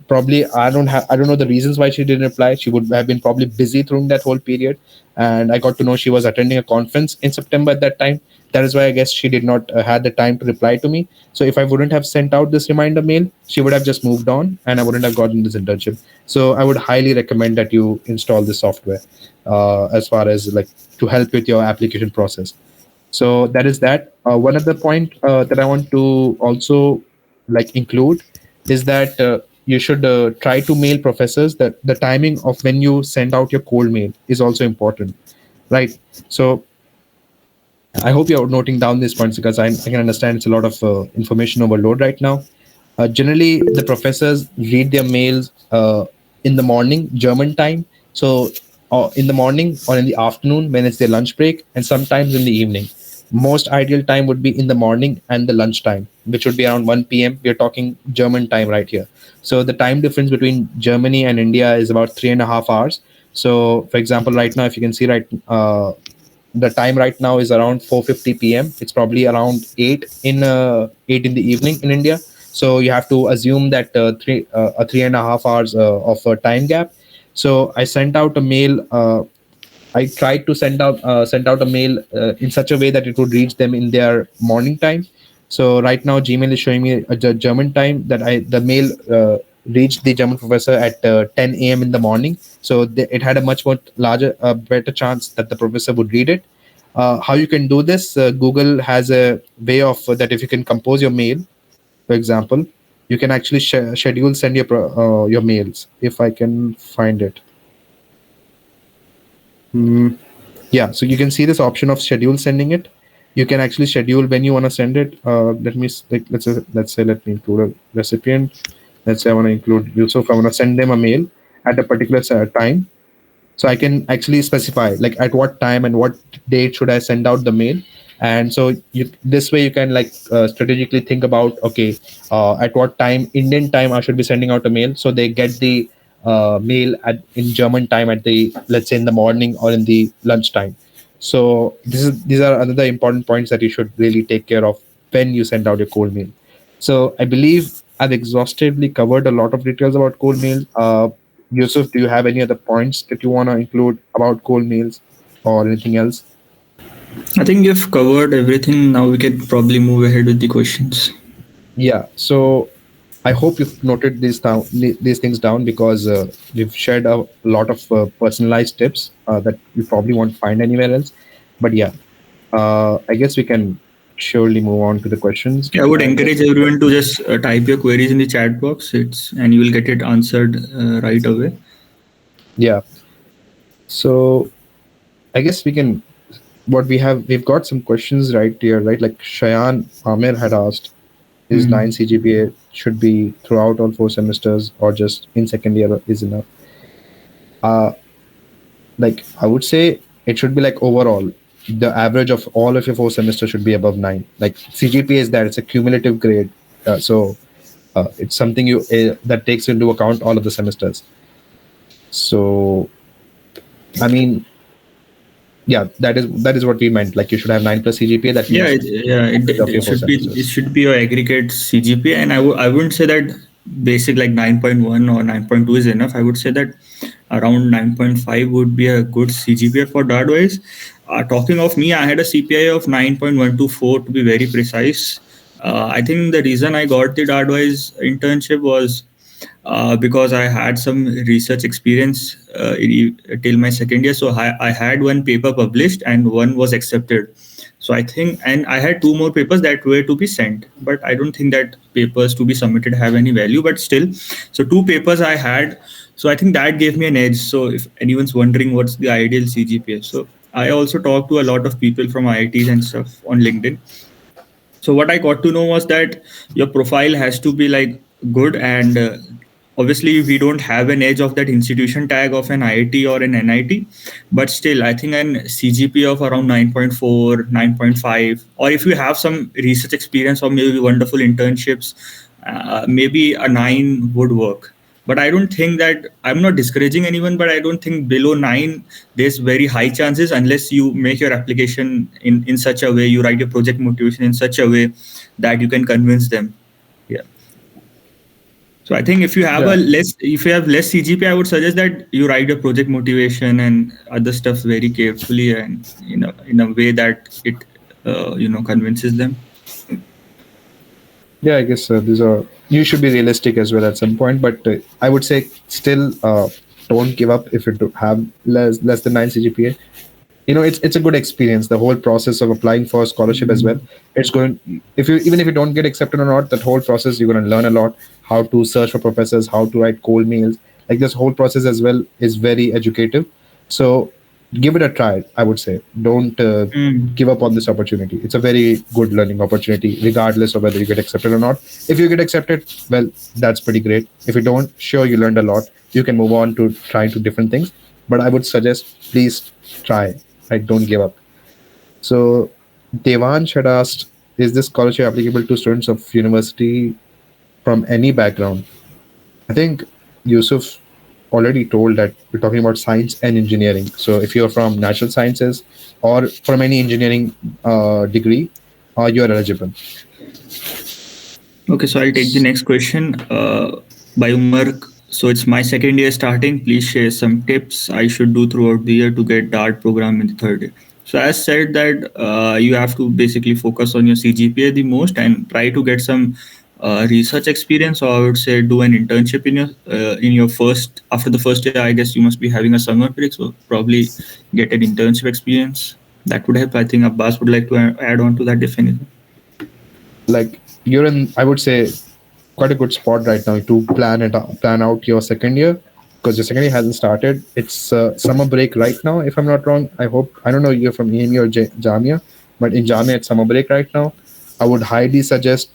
probably I don't know the reasons why she didn't reply. She would have been probably busy during that whole period, and I got to know she was attending a conference in September at that time. That is why I guess she did not had the time to reply to me. So if I wouldn't have sent out this reminder mail, she would have just moved on, and I wouldn't have gotten this internship. So I would highly recommend that you install this software as far as like to help with your application process. So that is that. One other point that I want to also like include is that you should try to mail professors. That the timing of when you send out your cold mail is also important, right? So I hope you're noting down these points, because I can understand it's a lot of information overload right now. Generally, the professors read their mails in the morning, German time. So in the morning or in the afternoon when it's their lunch break, and sometimes in the evening. Most ideal time would be in the morning and the lunch time, which would be around 1 p.m. We're talking German time right here. So the time difference between Germany and India is about 3.5 hours. So, for example, right now, if you can see the time right now is around 4:50 p.m. It's probably around 8 in the evening in India. So you have to assume that 3.5 hours of a time gap. So I sent out a mail. I tried to send out a mail in such a way that it would reach them in their morning time. So right now, Gmail is showing me a German time that the mail reached the German professor at 10 a.m. in the morning. So it had a much more better chance that the professor would read it. How you can do this? Google has a way of that. If you can compose your mail, for example, you can actually schedule send your mails. If I can find it. Yeah, so you can see this option of schedule sending it. You can actually schedule when you want to send it. Let's say let me include a recipient. Let's say I want to include Yusuf. I want to send them a mail at a particular time. So I can actually specify like at what time and what date should I send out the mail. And so this way you can like strategically think about, okay, at what time, Indian time, I should be sending out a mail, so they get the mail in German time at the, let's say, in the morning or in the lunchtime. So these are another important points that you should really take care of when you send out your cold mail. So I believe I've exhaustively covered a lot of details about cold mail. Yusuf, do you have any other points that you want to include about cold mails or anything else? I think you've covered everything. Now we can probably move ahead with the questions. Yeah. So I hope you've noted these things down, because we've shared a lot of personalized tips that you probably won't find anywhere else. But yeah, I guess we can surely move on to the questions. Yeah, I would And encourage everyone to just type your queries in the chat box. And you will get it answered right away. yeah, so I guess we can. What we've got some questions right here, right? Like Shayan Amir had asked, is 9 CGPA should be throughout all 4 semesters, or just in second year is enough? Uh, like I would say it should be like overall. The average of all of your 4 semesters should be above 9. Like CGPA is that it's a cumulative grade, so it's something you that takes into account all of the semesters. So I mean, yeah, that is what we meant. Like you should have 9 plus CGPA. That Yeah, means of your it four should be semesters. your aggregate CGPA, and I wouldn't say that basic like 9.1 or 9.2 is enough. I would say that around 9.5 would be a good CGPA for DAAD-WISE. Talking of me, I had a CPI of 9.124 to be very precise. I think the reason I got the DAAD-WISE internship was because I had some research experience till my second year. So I had one paper published and one was accepted. So I think, and I had two more papers that were to be sent, but I don't think that papers to be submitted have any value, but still, so two papers I had. So I think that gave me an edge. So if anyone's wondering what's the ideal CGPA, so I also talked to a lot of people from IITs and stuff on LinkedIn. So what I got to know was that your profile has to be like good, and obviously we don't have an edge of that institution tag of an IIT or an NIT, but still I think an CGPA of around 9.4, 9.5, or if you have some research experience or maybe wonderful internships, maybe a 9 would work. But I don't think that, I'm not discouraging anyone, but I don't think below 9 there's very high chances, unless you make your application in such a way, you write your project motivation in such a way that you can convince them. Yeah. So I think if you have Yeah. less CGPA, I would suggest that you write your project motivation and other stuff very carefully, and in a way that it convinces them. Yeah, I guess these are, you should be realistic as well at some point, but I would say still don't give up if you do have less than 9 CGPA. It's a good experience, the whole process of applying for a scholarship as well. It's going, if you even if you don't get accepted or not, that whole process you're going to learn a lot, how to search for professors, how to write cold mails. Like this whole process as well is very educative. So give it a try. I would say don't give up on this opportunity. It's a very good learning opportunity, regardless of whether you get accepted or not. If you get accepted, well, that's pretty great. If you don't, sure, you learned a lot. You can move on to trying to different things. But I would suggest, please try. Right, don't give up. So Devansh had asked, is this scholarship applicable to students of university from any background? I think Yusuf already told that we're talking about science and engineering. So if you're from natural sciences or from any engineering degree, you're eligible. Okay, so I'll take the next question by Umar. So it's my second year starting. Please share some tips I should do throughout the year to get DART program in the third year. So as said that you have to basically focus on your CGPA the most and try to get some research experience, or I would say do an internship in your first, after the first year. I guess you must be having a summer break, so probably get an internship experience. That would help. I think Abbas would like to add on to that definition. Like you're in, I would say, quite a good spot right now to plan out your second year, because your second year hasn't started. It's summer break right now, if I'm not wrong. I don't know, you're from EME or Jamia, but in Jamia it's summer break right now. I would highly suggest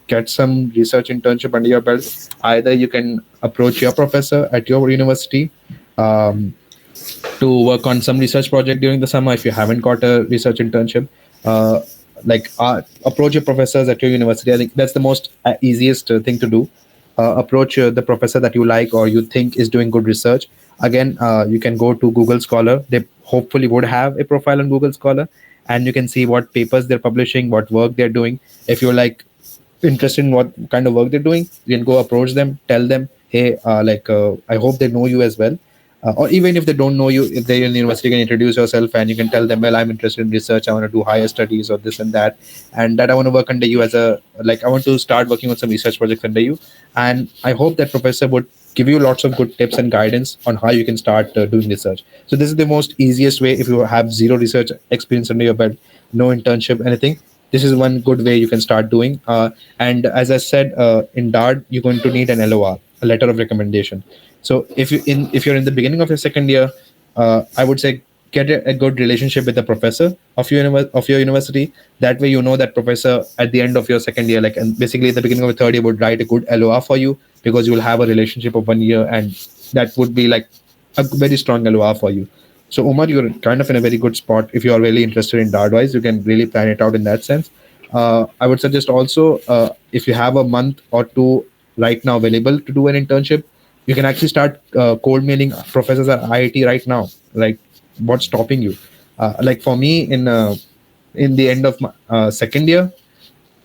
get some research internship under your belt. Either you can approach your professor at your university to work on some research project during the summer if you haven't got a research internship. uh, approach your professors at your university. I think that's the most easiest thing to do. Approach the professor that you like or you think is doing good research. Again, you can go to Google Scholar. They hopefully would have a profile on Google Scholar, and you can see what papers they're publishing, what work they're doing. If you're like interested in what kind of work they're doing, you can go approach them, tell them, hey, I hope they know you as well. Or even if they don't know you, if they're in the university, you can introduce yourself and you can tell them, well, I'm interested in research, I want to do higher studies or this and that I want to work under you as a, like, I want to start working on some research projects under you. And I hope that professor would give you lots of good tips and guidance on how you can start doing research. So this is the most easiest way if you have zero research experience under your belt, no internship, anything. This is one good way you can start doing. And as I said, in DAAD, you're going to need an LOR, a letter of recommendation. So if you're in the beginning of your second year, I would say get a good relationship with the professor of your university. That way, you know that professor at the end of your second year, like, and basically at the beginning of the third year, would write a good LOR for you because you will have a relationship of 1 year, and that would be like a very strong LOR for you. So Umar, you're kind of in a very good spot. If you are really interested in DAAD-WISE, you can really plan it out in that sense. I would suggest also, if you have a month or two right now available to do an internship, you can actually start cold mailing professors at IIT right now. Like, what's stopping you? Like for me, in the end of my second year,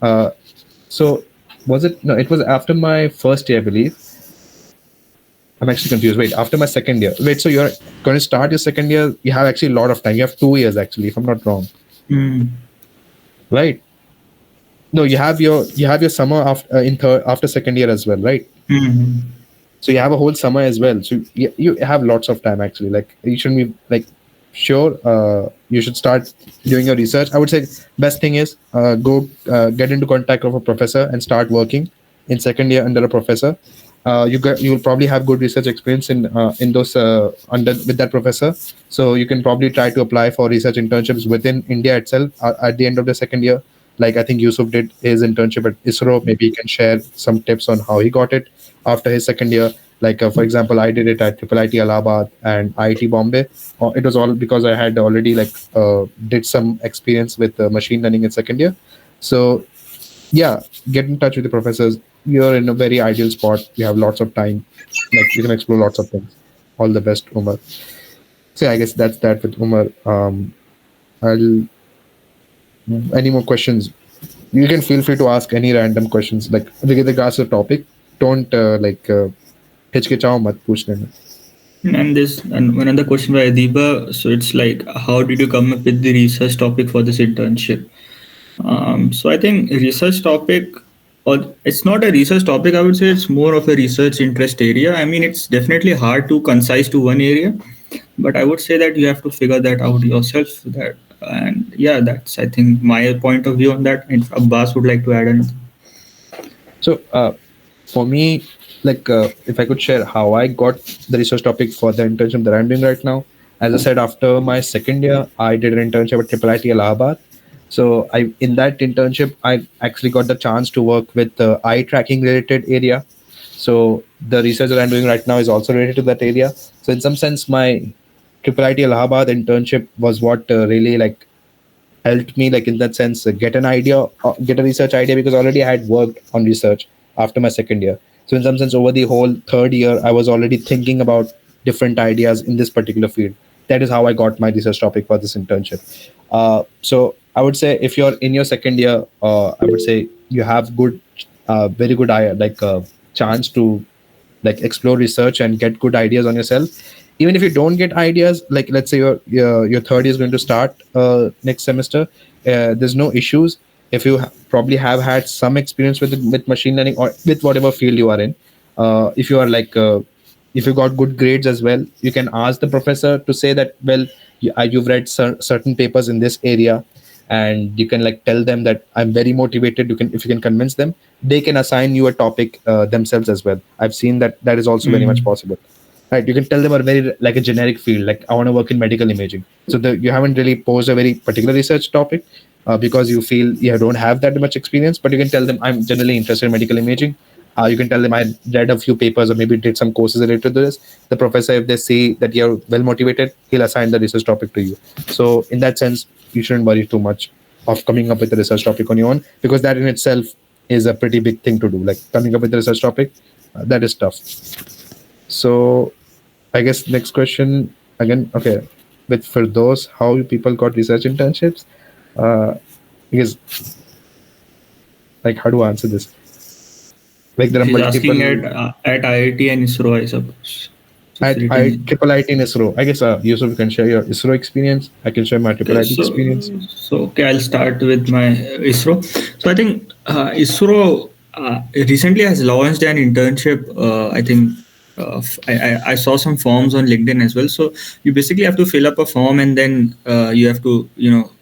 uh, so was it? No, it was after my first year, I believe. I'm actually confused. Wait, after my second year. Wait, so you're going to start your second year? You have actually a lot of time. You have 2 years actually, if I'm not wrong. Mm. Right? No, you have your summer after after second year as well, right? Mm. So you have a whole summer as well. So you have lots of time actually. Like, you shouldn't be like, sure, you should start doing your research. I would say best thing is go get into contact of a professor and start working in second year under a professor. You'll probably have good research experience in those under with that professor. So you can probably try to apply for research internships within India itself at the end of the second year. Like, I think Yusuf did his internship at ISRO. Maybe he can share some tips on how he got it after his second year. Like, for example, I did it at IIT Allahabad and IIT Bombay. It was all because I had already did some experience with machine learning in second year. So yeah, get in touch with the professors. You're in a very ideal spot. You have lots of time. Like, you can explore lots of things. All the best, Umar. So I guess that's that with Umar. I'll Any more questions? You can feel free to ask any random questions. Like, with regards to the topic, don't हिचकिचाओ मत पूछने में. And one other question by Adiba. So it's like, how did you come up with the research topic for this internship? So I think research topic, or it's not a research topic, I would say it's more of a research interest area. I mean, it's definitely hard to concise to one area, but I would say that you have to figure that out yourself. And yeah, that's, I think, my point of view on that. And if Abbas would like to add anything. So for me, if I could share how I got the research topic for the internship that I'm doing right now. As I said, after my second year, I did an internship at IIT Allahabad. So in that internship, I actually got the chance to work with the eye tracking related area. So the research that I'm doing right now is also related to that area. So in some sense, my IIT Allahabad internship was what really helped me, in that sense, get an idea, get a research idea, because already I had worked on research after my second year. So in some sense, over the whole third year, I was already thinking about different ideas in this particular field. That is how I got my research topic for this internship. So I would say, if you're in your second year, I would say you have very good chance to explore research and get good ideas on yourself. Even if you don't get ideas, like, let's say your third year is going to start next semester, there's no issues. If you probably have had some experience with machine learning or with whatever field you are in, if you are if you got good grades as well, you can ask the professor to say that, well, you've read certain papers in this area, and you can tell them that I'm very motivated. If you can convince them, they can assign you a topic themselves as well. I've seen that is also very much possible. Right, you can tell them a very a generic field, like, I want to work in medical imaging. So you haven't really posed a very particular research topic because you feel you don't have that much experience, but you can tell them, I'm generally interested in medical imaging. You can tell them, I read a few papers or maybe did some courses related to this. The professor, if they see that you're well motivated, he'll assign the research topic to you. So in that sense, you shouldn't worry too much. of coming up with a research topic on your own, because that in itself is a pretty big thing to do. Like coming up with a research topic, that is tough. So I guess next question again. Okay, with for those how people got research internships, because like how to answer this? Like there are She's multiple asking at IIT and ISRO, I suppose. She's written. triple IT in ISRO. I guess Yusuf, you can share your ISRO experience. I can share my triple Okay, IT experience. so okay, I'll start with my ISRO. So I think ISRO recently has launched an internship. I think I saw some forms on LinkedIn as well. So you basically have to fill up a form, and then you have to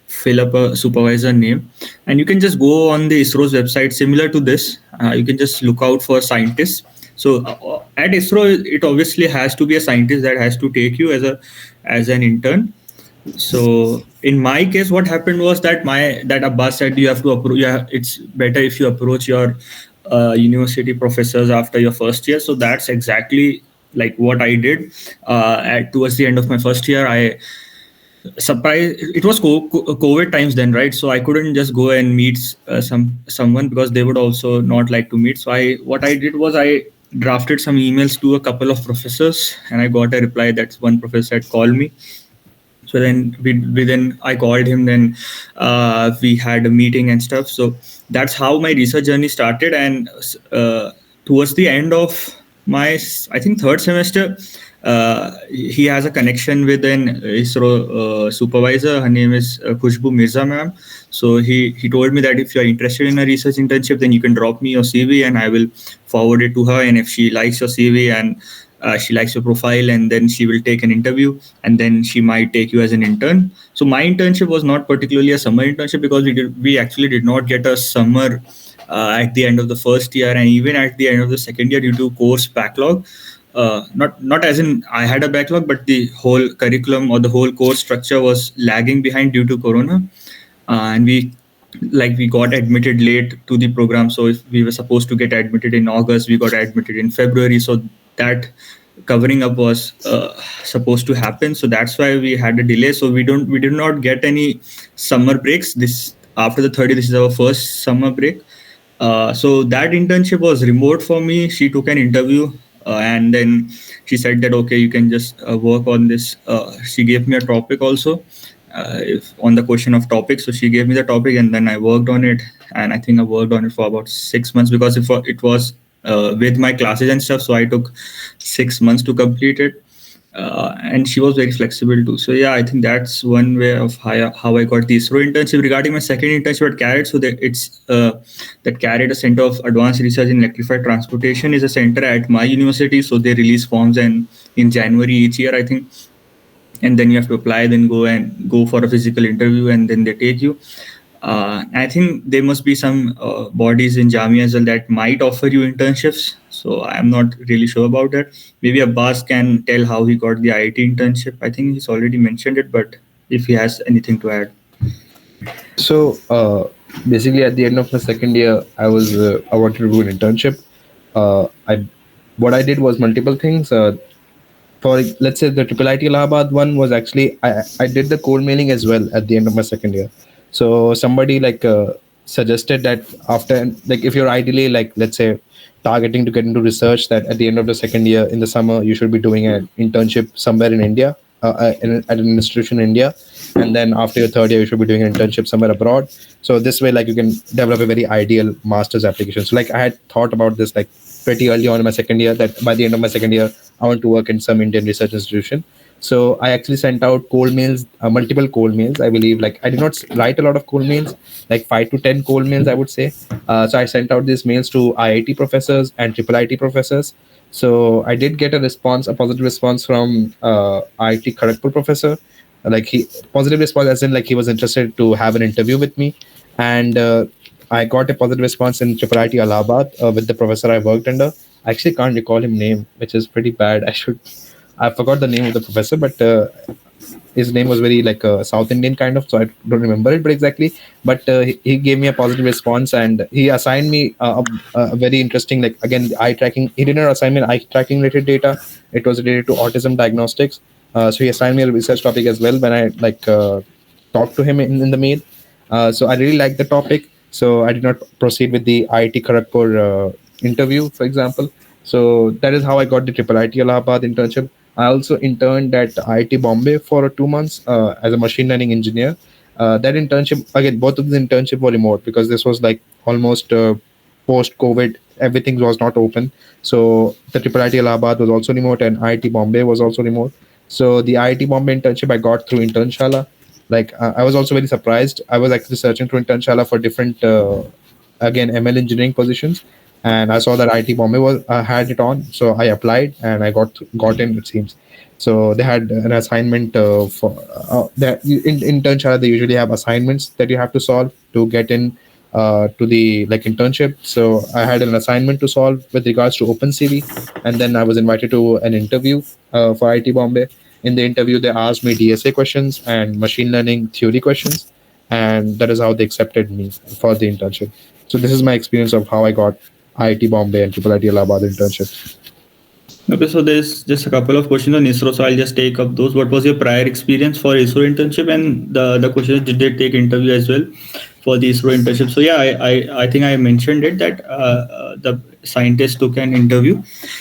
fill up a supervisor name, and you can just go on the ISRO's website. Similar to this, you can just look out for scientists. So at ISRO, it obviously has to be a scientist that has to take you as an intern. So in my case, what happened was that Abbas said you have to approach. Yeah, it's better if you approach your university professors after your first year. So that's exactly like what I did. At towards the end of my first year, I surprised it was COVID times then, right? So I couldn't just go and meet someone because they would also not like to meet. So what I did was I drafted some emails to a couple of professors, and I got a reply that one professor had called me. So then we then I called him. Then we had a meeting and stuff. So that's how my research journey started. And towards the end of my, I think, third semester, he has a connection with an ISRO supervisor. Her name is Khushbu Mirza ma'am. So he told me that if you're interested in a research internship, then you can drop me your CV and I will forward it to her. And if she likes your CV and she likes your profile, and then she will take an interview, and then she might take you as an intern. So my internship was not particularly a summer internship because we actually did not get a summer at the end of the first year, and even at the end of the second year due to course backlog. Not as in I had a backlog, but the whole curriculum or the whole course structure was lagging behind due to Corona, and we got admitted late to the program. So if we were supposed to get admitted in August, we got admitted in February. So that covering up was supposed to happen. So that's why we had a delay. So we did not get any summer breaks. This after the 30th, this is our first summer break. So that internship was remote for me. She took an interview, and then she said that okay, you can just work on this. She gave me a topic also. If on the question of topics, so she gave me the topic, and then I worked on it, and I think I worked on it for about 6 months because it was with my classes and stuff, so I took 6 months to complete it. And she was very flexible too. So yeah, I think that's one way of how I got the ISRO internship. Regarding my second internship at CARET, so that CARET, a Center of Advanced Research in Electrified Transportation, is a center at my university. So they release forms and in January each year, I think, and then you have to apply, then go for a physical interview, and then they take you. I think there must be some bodies in Jamia as well that might offer you internships. So I'm not really sure about that. Maybe Abbas can tell how he got the IIT internship. I think he's already mentioned it, but if he has anything to add. So basically, at the end of my second year, I wanted to do an internship. What I did was multiple things. For let's say the Triple IT Allahabad one was actually I did the cold mailing as well at the end of my second year. So somebody suggested that after, like, if you're ideally, like, let's say targeting to get into research, that at the end of the second year in the summer you should be doing an internship somewhere in India, at an institution in India, and then after your third year you should be doing an internship somewhere abroad. So this way, like, you can develop a very ideal master's application. So like I had thought about this like pretty early on in my second year, that by the end of my second year I want to work in some Indian research institution. So I actually sent out cold mails, multiple cold mails. I believe, like, I did not write a lot of cold mails, like 5 to 10 cold mails, I would say. So I sent out these mails to IIT professors and triple IT professors. So I did get a positive response from IIT Kharagpur professor. Positive response as in like he was interested to have an interview with me. And I got a positive response in triple IT Allahabad with the professor I worked under. I actually can't recall his name, which is pretty bad. I forgot the name of the professor, but his name was very like South Indian kind of, so I don't remember it, but exactly. But he gave me a positive response, and he assigned me a very interesting, like, again, eye tracking. He did not assign me eye tracking related data. It was related to autism diagnostics. So he assigned me a research topic as well when I talked to him in the mail. So I really liked the topic. So I did not proceed with the IIT Kharagpur interview, for example. So that is how I got the Triple IT Allahabad internship. I also interned at IIT Bombay for 2 months as a machine learning engineer. That internship, again, both of the internship were remote because this was like almost post COVID. Everything was not open. So the Triple IT Allahabad was also remote, and IIT Bombay was also remote. So the IIT Bombay internship I got through Internshala. Like I was also very surprised. I was actually searching through Internshala for different again ML engineering positions, and I saw that IT Bombay was had it on, so I applied and I got in. It seems so they had an assignment for that in Internshala they usually have assignments that you have to solve to get in to the like internship. So I had an assignment to solve with regards to OpenCV, and then I was invited to an interview for IT Bombay. In the interview, they asked me DSA questions and machine learning theory questions, and that is how they accepted me for the internship. So this is my experience of how I got IIT Bombay and Triple IT Allahabad internship. Okay, so there's just a couple of questions on ISRO, so I'll just take up those. What was your prior experience for ISRO internship? And the question is, did they take interview as well for the ISRO internship? So yeah, I think I mentioned it that the scientist took an interview.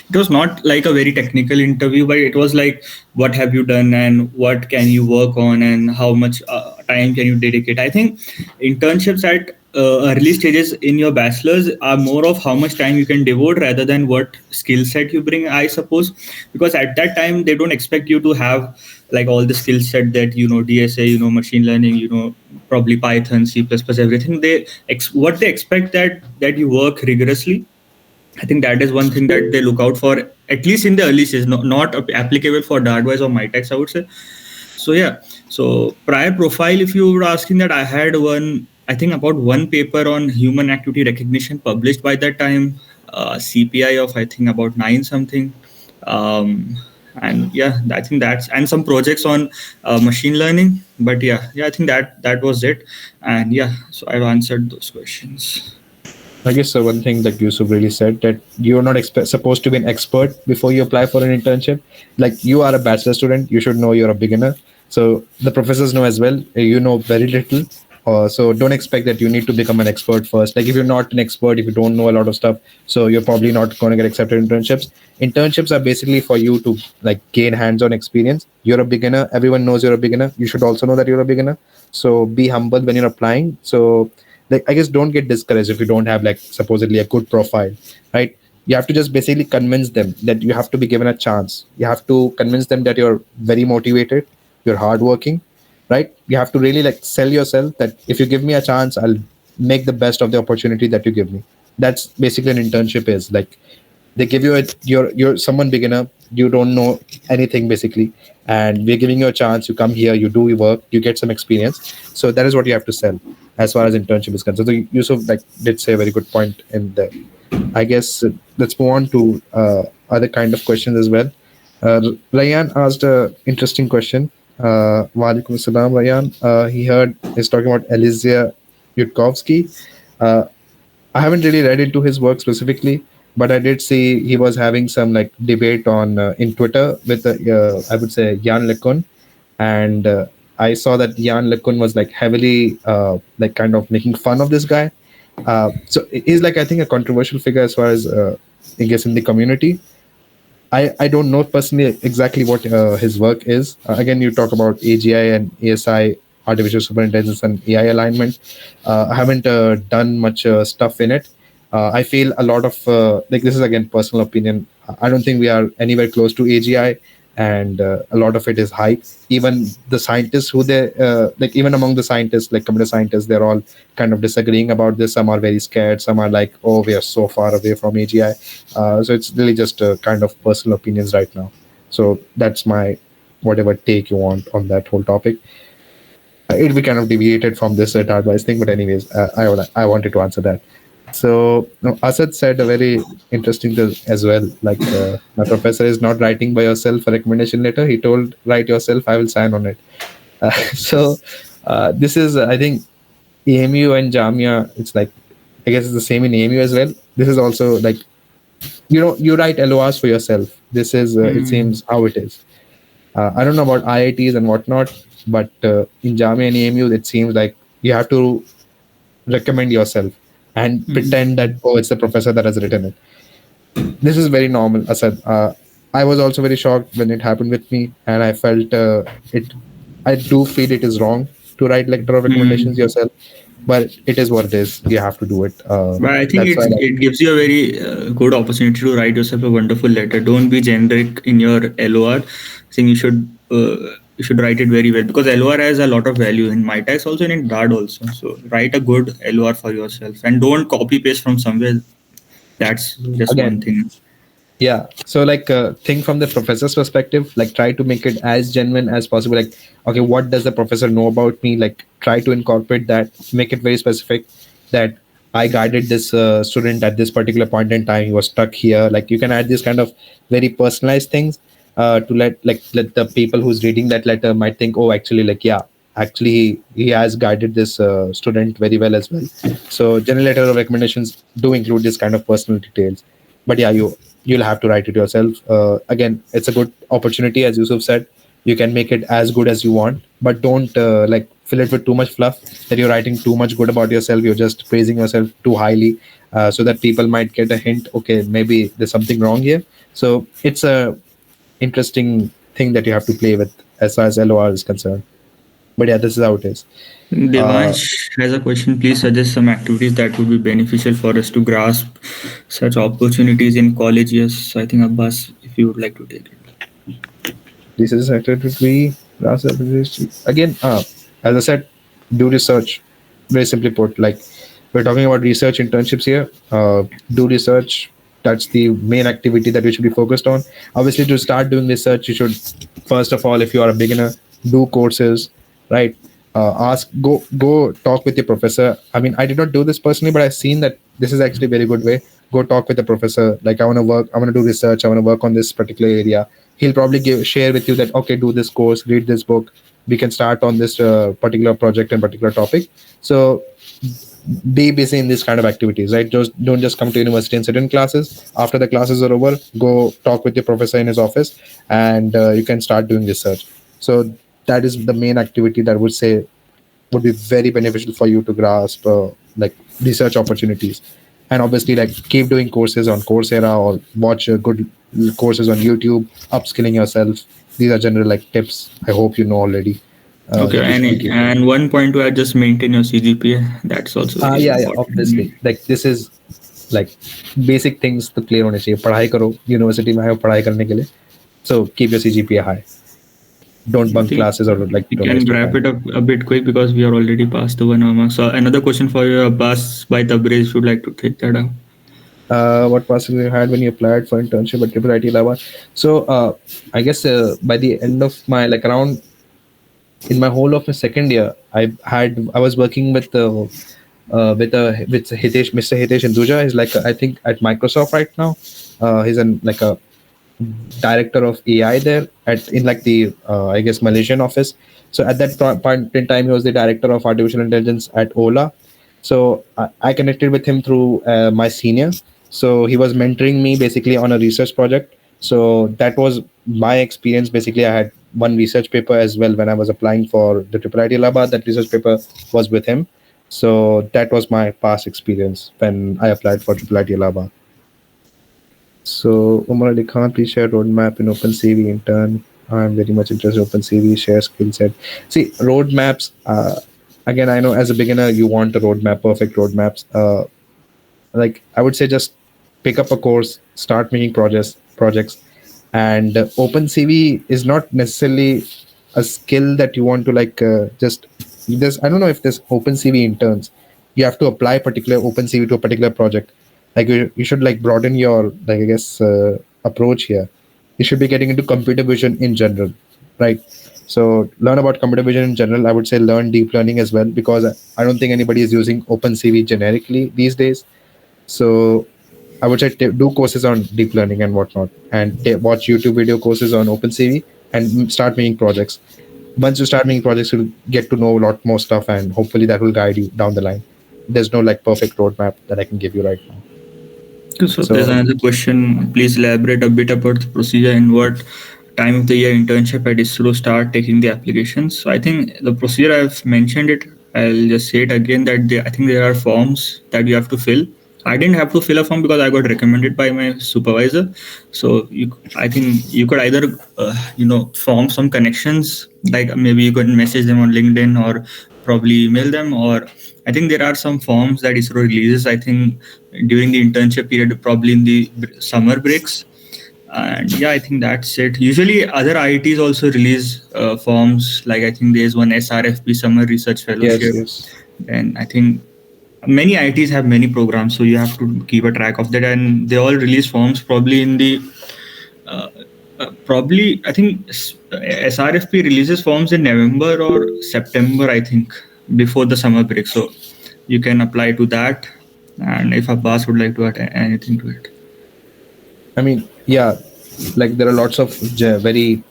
It was not like a very technical interview, but it was like, what have you done and what can you work on and how much time can you dedicate? I think internships at early stages in your bachelor's are more of how much time you can devote rather than what skill set you bring, I suppose, because at that time they don't expect you to have like all the skill set that DSA, machine learning, probably Python, C++, everything. What they expect that you work rigorously. I think that is one thing that they look out for, at least in the early stage. Not applicable for DAAD-WISE or MyTechs, I would say. So yeah, so prior profile, if you were asking that, I had I think about one paper on human activity recognition published by that time, CPI of I think about 9 something. And yeah, I think and some projects on machine learning. But yeah, I think that was it. And yeah, so I've answered those questions. I guess one thing that Yusuf really said, that you're not supposed to be an expert before you apply for an internship. Like you are a bachelor student, you should know you're a beginner. So the professors know as well. You know very little. So don't expect that you need to become an expert first. Like if you're not an expert, if you don't know a lot of stuff, so you're probably not going to get accepted in internships. Internships are basically for you to like gain hands-on experience. You're a beginner. Everyone knows you're a beginner. You should also know that you're a beginner. So be humble when you're applying. So like I guess don't get discouraged if you don't have like supposedly a good profile, right? You have to just basically convince them that you have to be given a chance. You have to convince them that you're very motivated, you're hardworking, right? You have to really like sell yourself that if you give me a chance, I'll make the best of the opportunity that you give me. That's basically an internship is like. They give you you're someone beginner, you don't know anything basically, and we're giving you a chance. You come here, you do your work, you get some experience. So that is what you have to sell as far as internship is concerned. So Yusuf like did say a very good point in there. I guess let's move on to other kind of questions as well. Ryan asked a interesting question. Walaikum Assalam, Ryan. He's talking about Elizia Yudkovsky. I haven't really read into his work specifically, but I did see he was having some like debate on in Twitter with I would say Jan LeCun, and I saw that Jan LeCun was like heavily like kind of making fun of this guy. So he's like I think a controversial figure as far as I guess in the community. I don't know personally exactly what his work is. Again, you talk about AGI and ASI, artificial superintelligence and AI alignment. I haven't done much stuff in it. I feel a lot of like this is again personal opinion. I don't think we are anywhere close to AGI, and a lot of it is hype. Even the scientists who they like, even among the scientists, like computer scientists, they're all kind of disagreeing about this. Some are very scared. Some are like, oh, we are so far away from AGI. So it's really just kind of personal opinions right now. So that's my whatever take you want on that whole topic. It'll be kind of deviated from this DAAD-WISE thing, but anyways, I wanted to answer that. So Asad said a very interesting thing as well. Like my professor is not writing by yourself a recommendation letter. He told write yourself. I will sign on it. So this is I think EMU and Jamia. It's like I guess it's the same in EMU as well. This is also like you write LORs for yourself. This is it seems how it is. I don't know about IITs and whatnot, but in Jamia and EMU it seems like you have to recommend yourself and pretend that, oh, it's the professor that has written it. This is very normal, Asad. I was also very shocked when it happened with me, and I felt it. I do feel it is wrong to write letter of recommendations Mm. yourself, but it is what it is. You have to do it. But I think That's why, like, it gives you a very good opportunity to write yourself a wonderful letter. Don't be generic in your LOR. I think you should write it very well, because LOR has a lot of value in my tax also and in DAAD also. So write a good LOR for yourself and don't copy paste from somewhere. That's just one again, thing. yeah. So, like, think from the professor's perspective. Like, try to make it as genuine as possible. Like, okay, what does the professor know about me? Like, try to incorporate that. Make it very specific. That I guided this student at this particular point in time. He was stuck here. Like, you can add this kind of very personalized things to let the people who's reading that letter might think, oh, actually, like, yeah, actually he has guided this student very well as well. So, general letter of recommendations do include this kind of personal details. But yeah, you'll have to write it yourself. Again, it's a good opportunity, as Yusuf said. You can make it as good as you want, but don't like fill it with too much fluff that you're writing too much good about yourself. You're just praising yourself too highly, so that people might get a hint, okay, maybe there's something wrong here. So it's a interesting thing that you have to play with as far as LOR is concerned. But yeah, this is how it is. Devansh has a question. Please suggest some activities that would be beneficial for us to grasp such opportunities in college. Yes, I think Abbas, if you would like to take it. This is activity again. As I said, do research. Very simply put, like, we're talking about research internships here. Do research. That's the main activity that you should be focused on. Obviously, to start doing research, you should first of all, if you are a beginner, do courses, right? Ask, go talk with your professor. I mean, I did not do this personally, but I've seen that this is actually a very good way. Go talk with the professor. Like, I want to do research. I want to work on this particular area. He'll probably share with you that, okay, do this course, read this book. We can start on this particular project and particular topic. So be busy in these kind of activities, right? Just don't just come to university and sit in classes. After the classes are over, go talk with your professor in his office, and you can start doing research. So that is the main activity that I would say would be very beneficial for you to grasp like research opportunities. And obviously, like, keep doing courses on Coursera or watch good courses on YouTube, upskilling yourself. These are general, like, tips I hope you know already, Okay, that you should be keeping. and one point to add, just maintain your CGPA. That's also very Yeah, yeah, important. obviously. Like, this is like basic things to clear होने चाहिए. पढ़ाई करो, university में आए हो पढ़ाई करने के लिए. So keep your CGPA high. Don't I bunk think classes or like we don't can waste your wrap time. it up a bit quick because we are already past the 1 hour mark. So another question for you, Abbas by Tabriz, if you'd like to take that up. What possibly you had when you applied for internship at Triple IT Lava? So I guess by the end of my, like, around in my whole of my second year, I was working with with Hitesh, Mr. Hitesh Hinduja. He's like, I think at Microsoft right now. He's like a director of AI there at in like the I guess Malaysian office. So at that point in time, he was the director of artificial intelligence at Ola. So I connected with him through my senior. So he was mentoring me basically on a research project. So that was my experience. Basically, I had one research paper as well when I was applying for the Triple IT Laba. That research paper was with him. So that was my past experience when I applied for Triple IT Laba. So, Umar Ali Khan, please share roadmap in OpenCV intern. I'm very much interested in OpenCV, share skill set. See, roadmaps, again, I know as a beginner, you want a roadmap, perfect roadmaps. Like, I would say just pick up a course, start making projects. And OpenCV is not necessarily a skill that you want to, like, just, I don't know if there's OpenCV interns. You have to apply particular OpenCV to a particular project. Like, you should, like, broaden your, like, I guess, approach here. You should be getting into computer vision in general, right? So learn about computer vision in general. I would say learn deep learning as well, because I don't think anybody is using OpenCV generically these days. So I would say do courses on deep learning and whatnot, and watch YouTube video courses on OpenCV and start making projects. Once you start making projects, you'll get to know a lot more stuff, and hopefully that will guide you down the line. There's no, like, perfect roadmap that I can give you right now. So there's another question. Please elaborate a bit about the procedure and what time of the year internship at ISRO start taking the applications. So I think the procedure I've mentioned it I'll just say it again that I think there are forms that you have to fill. I didn't have to fill a form because I got recommended by my supervisor. So I think you could either, form some connections, like maybe you could message them on LinkedIn or probably email them. Or I think there are some forms that ISRO releases, I think during the internship period, probably in the summer breaks. And yeah, I think that's it. Usually other IITs also release forms, like I think there's one SRFP Summer Research Yes, Fellowship. yes. And I think many IITs have many programs, so you have to keep a track of that. And they all release forms probably in the uh, probably I think SRFP releases forms in November or September, I think, before the summer break. So you can apply to that. And if Abbas would like to add anything to it. I mean, yeah, like there are lots of very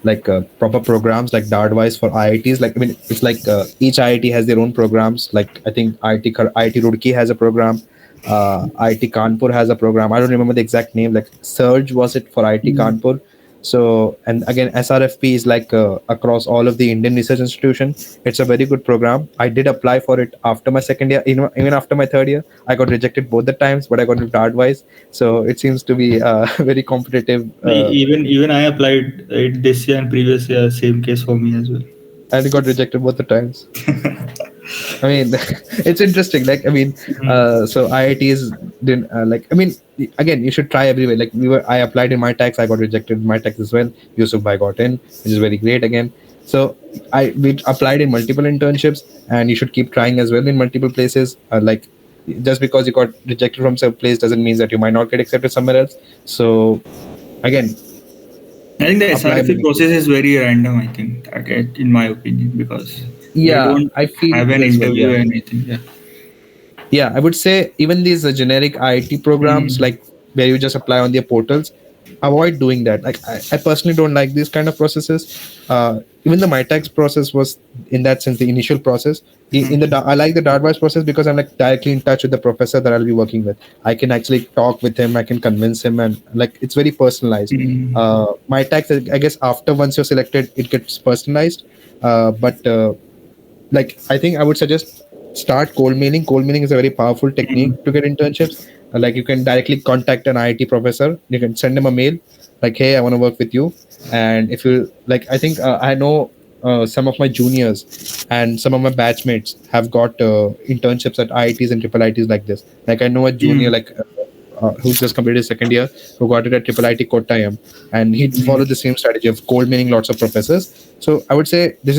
like proper programs like DAAD-WISE for IITs. Like, I mean, it's like each IIT has their own programs. Like, I think IIT Roorkee has a program. IIT Kanpur has a program. I don't remember the exact name. Like Surge was it for IIT Kanpur? So, and again, SRFP is like across all of the Indian research institution. It's a very good program. I did apply for it after my second year, even after my third year. I got rejected both the times, but I got into DAAD-WISE. So it seems to be very competitive. Even I applied it this year and previous year, same case for me as well. And got rejected both the times. I mean, it's interesting. Like, I mean, so IITs didn't like. I mean, again, you should try everywhere. Like I applied in my tax, I got rejected in my tax as well. Yusuf Bhai got in, which is very great again. So we applied in multiple internships, and you should keep trying as well in multiple places. Like just because you got rejected from some place doesn't mean that you might not get accepted somewhere else. So again, I think the SRFP process is very random, I think, that, in my opinion, because they don't I feel have an interview or anything. Yeah, I would say even these generic IIT programs, like where you just apply on their portals, avoid doing that. Like I personally don't like these kind of processes. Even the MyTax process was, in that sense, the initial process. I like the DAAD-WISE process because I'm like directly in touch with the professor that I'll be working with. I can actually talk with him. I can convince him, and like it's very personalized. MyTax, I guess, after once you're selected, it gets personalized. But like I think I would suggest start cold mailing. Cold mailing is a very powerful technique to get internships. Like you can directly contact an IIT professor. You can send them a mail like, "Hey, I want to work with you." And if you like, I think I know some of my juniors and some of my batchmates have got internships at IITs and triple IITs like this. Like I know a junior who's just completed his second year, who got it at Triple IT Kottayam, and he followed the same strategy of cold mailing lots of professors. So I would say this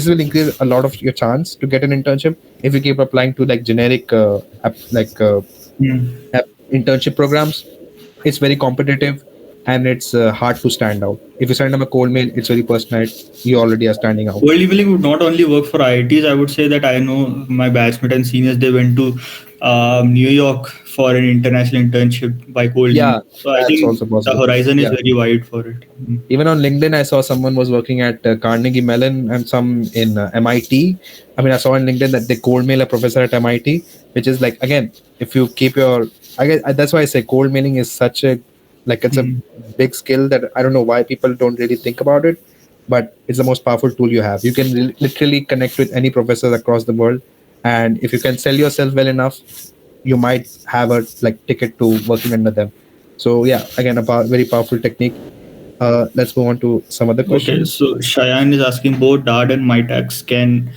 will increase a lot of your chance to get an internship if you keep applying to like generic internship programs. It's very competitive and it's hard to stand out. If you send them a cold mail, it's very personalized. You already are standing out. Cold emailing would not only work for IITs. I would say that I know my batchmate and seniors, they went to New York for an international internship by cold email. So I think the horizon is very wide for it. Even on LinkedIn, I saw someone was working at Carnegie Mellon and some in MIT. I mean, I saw on LinkedIn that they cold mail a professor at MIT, which is like, again, if you keep your, I guess that's why I say cold mailing is such a, like it's a big skill that I don't know why people don't really think about it, but it's the most powerful tool you have. You can literally connect with any professors across the world. And if you can sell yourself well enough, you might have a like ticket to working under them. So yeah, again, a very powerful technique. Let's move on to some other questions. Okay, so Shayan is asking both DAAD and MyTax can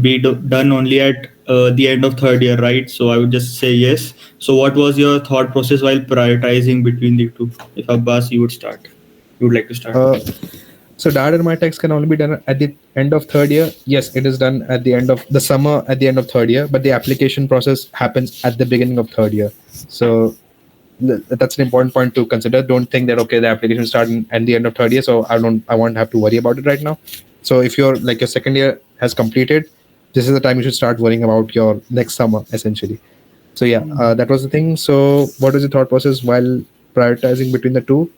be done only at the end of third year, right? So I would just say yes. So what was your thought process while prioritizing between the two? If Abbas, you would like to start. So DAAD and MyTax can only be done at the end of third year. Yes, it is done at the end of the summer, at the end of third year, but the application process happens at the beginning of third year. So that's an important point to consider. Don't think that, okay, the application starts at the end of third year, so I won't have to worry about it right now. So if your second year has completed, this is the time you should start worrying about your next summer, essentially. So yeah, that was the thing. So what was the thought process while prioritizing between the two?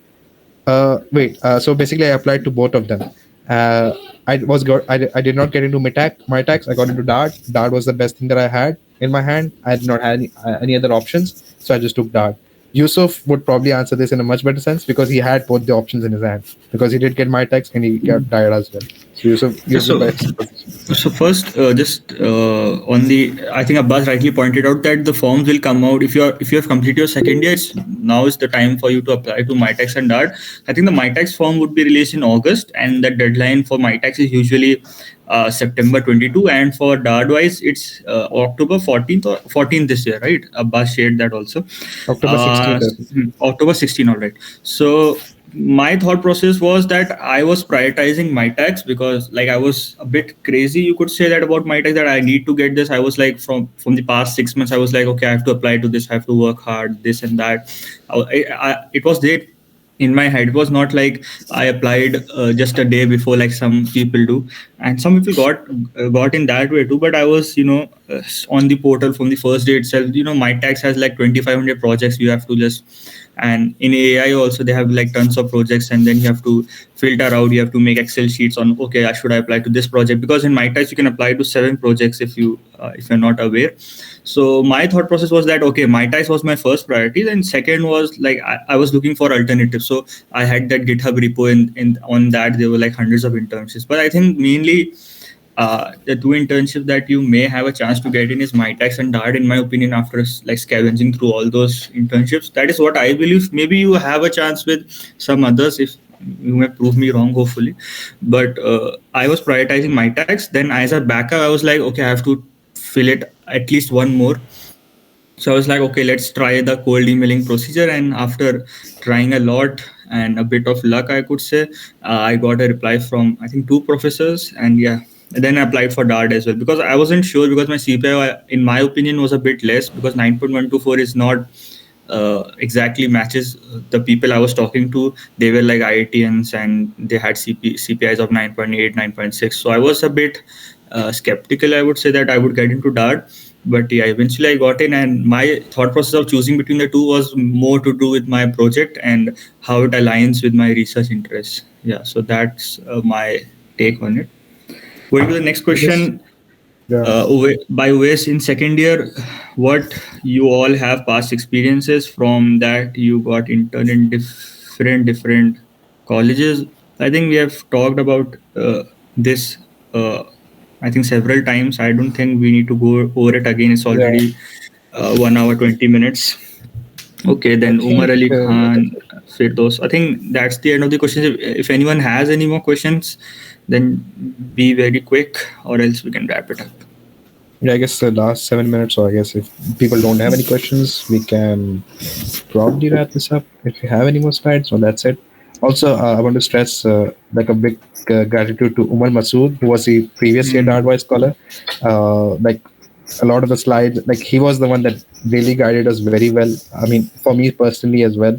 So basically I applied to both of them. I did not get into MyTax. I got into DAAD. DAAD was the best thing that I had in my hand. I did not have any other options, so I just took DAAD. Yusuf would probably answer this in a much better sense because he had both the options in his hand, because he did get MyTax and he got DAAD as well. So Yeah, you're the best position. so first, just on the, I think Abbas rightly pointed out that the forms will come out if you have completed your second year. Now is the time for you to apply to MyTax and DART. I think the MyTax form would be released in August, and the deadline for MyTax is usually September 22, and for DAAD-WISE it's October 14th or 14th this year, right? Abbas shared that also. October 16th, I think. October 16, all right. So my thought process was that I was prioritizing my tax because like I was a bit crazy, you could say that about my tax, that I need to get this. I was like from the past 6 months, I was like, okay, I have to apply to this, I have to work hard, this and that. It was there in my head. It was not like I applied just a day before like some people do, and some people got in that way too. But I was on the portal from the first day itself. My tax has like 2500 projects you have to just, and in AI also they have like tons of projects, and then you have to filter out, you have to make Excel sheets on, okay, should I apply to this project, because in my tax you can apply to 7 projects if you're not aware. So my thought process was that, okay, my tax was my first priority, and second was like I was looking for alternatives. So I had that GitHub repo, in on that there were like hundreds of internships, but I think mainly the two internships that you may have a chance to get in is MyTax and DART, in my opinion, after like scavenging through all those internships. That is what I believe. Maybe you have a chance with some others, if you may prove me wrong, hopefully. But I was prioritizing MyTax. Then as a backup, I was like, okay, I have to fill it at least one more. So I was like, okay, let's try the cold emailing procedure. And after trying a lot and a bit of luck, I could say, I got a reply from, I think, 2 professors. And yeah, and then I applied for DART as well, because I wasn't sure, because my CPI, in my opinion, was a bit less, because 9.124 is not exactly matches the people I was talking to. They were like IITians, and they had CPIs of 9.8, 9.6. So I was a bit skeptical, I would say, that I would get into DART. But yeah, eventually I got in, and my thought process of choosing between the two was more to do with my project and how it aligns with my research interests. Yeah, so that's my take on it. Going to the next I guess, question, yeah. by Wes, in second year, what you all have past experiences from that you got intern in different colleges. I think we have talked about this. I think several times. I don't think we need to go over it again. It's Yeah. already 1 hour 20 minutes. Okay, I then Umar think Ali Khan, Firdos. I think that's the end of the questions. If anyone has any more questions, then be very quick, or else we can wrap it up. yeah, I guess the last 7 minutes, or I guess if people don't have any questions, we can probably wrap this up. If you have any more slides, well, that's it. Also, I want to stress like a big gratitude to Umar Masood, who was the previous year Mm. DAAD-WISE scholar. Like a lot of the slides, like he was the one that really guided us very well. I mean, for me personally as well,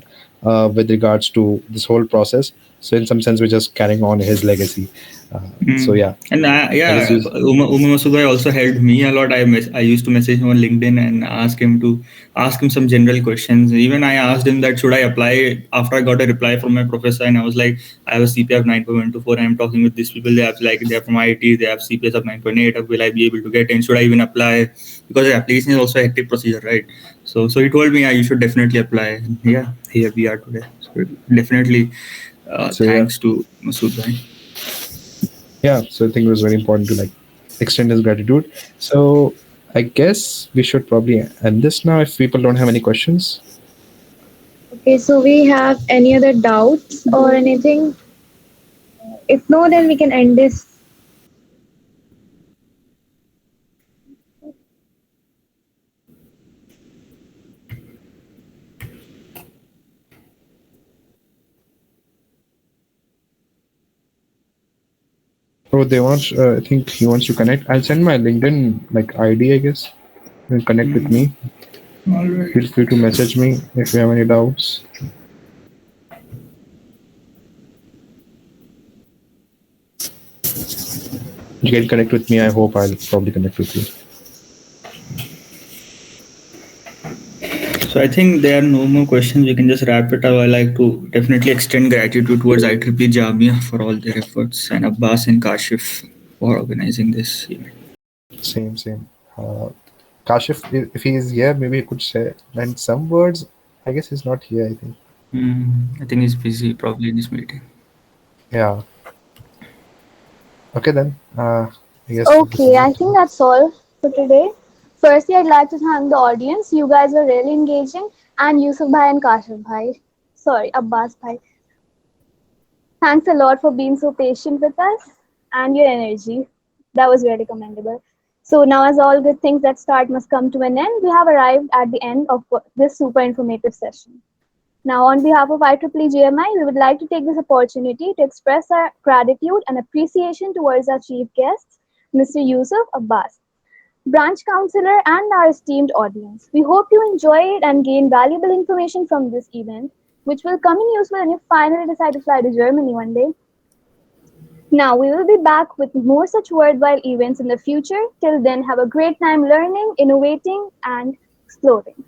with regards to this whole process. So in some sense, we're just carrying on his legacy. So Mm. yeah, And I just yeah, use. Uma Masubai also helped me a lot. I used to message him on LinkedIn and ask him some general questions. Even I asked him that should I apply, after I got a reply from my professor, and I was like, I have a CPA of 9.124. I'm talking with these people. They have like they're from IT. They have CPAs of 9.8. Will I be able to get in? Should I even apply? Because the application is also a hectic procedure, right? So he told me, yeah, you should definitely apply. And yeah, here we are today. So definitely, So yeah, thanks to Masood bhai. yeah. So I think it was very important to like extend his gratitude. So I guess we should probably end this now if people don't have any questions. Okay, so we have any other doubts or anything? If no, then we can end this. Oh, they want. I think he wants to connect. I'll send my LinkedIn like ID. I guess you can connect with me. All right. Feel free to message me if you have any doubts. You can connect with me. I hope I'll probably connect with you. So I think there are no more questions. We can just wrap it up. I like to definitely extend gratitude towards IEEE-Jamia for all their efforts, and Abbas and Kashif for organizing this event. Same, same. Kashif, if he is here, maybe he could share and some words. I guess he's not here. I think. I think he's busy, probably in this meeting. Yeah. Okay then. I guess this Okay, is I it. think that's all for today. Firstly, I'd like to thank the audience. You guys were really engaging. And Yusuf Bhai and Kashif Bhai. Sorry, Abbas Bhai. Thanks a lot for being so patient with us and your energy. That was really commendable. So now, as all good things that start must come to an end, we have arrived at the end of this super informative session. Now, on behalf of IEEE-GMI, we would like to take this opportunity to express our gratitude and appreciation towards our chief guests, Mr. Yusuf Abbas, branch counselor, and our esteemed audience. We hope you enjoyed and gained valuable information from this event, which will come in useful when you finally decide to fly to Germany one day. Now, we will be back with more such worldwide events in the future. Till then, have a great time learning, innovating, and exploring.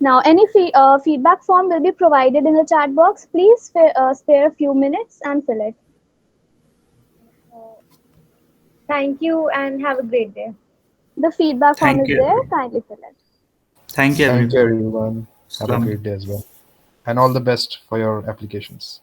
Now, any feedback form will be provided in the chat box. Please spare a few minutes and fill it. Thank you and have a great day. The feedback form Thank is you, there. everyone. Kindly fill it. Thank you, Thank you, everyone. everyone. Have a Salam. great day as well. And all the best for your applications.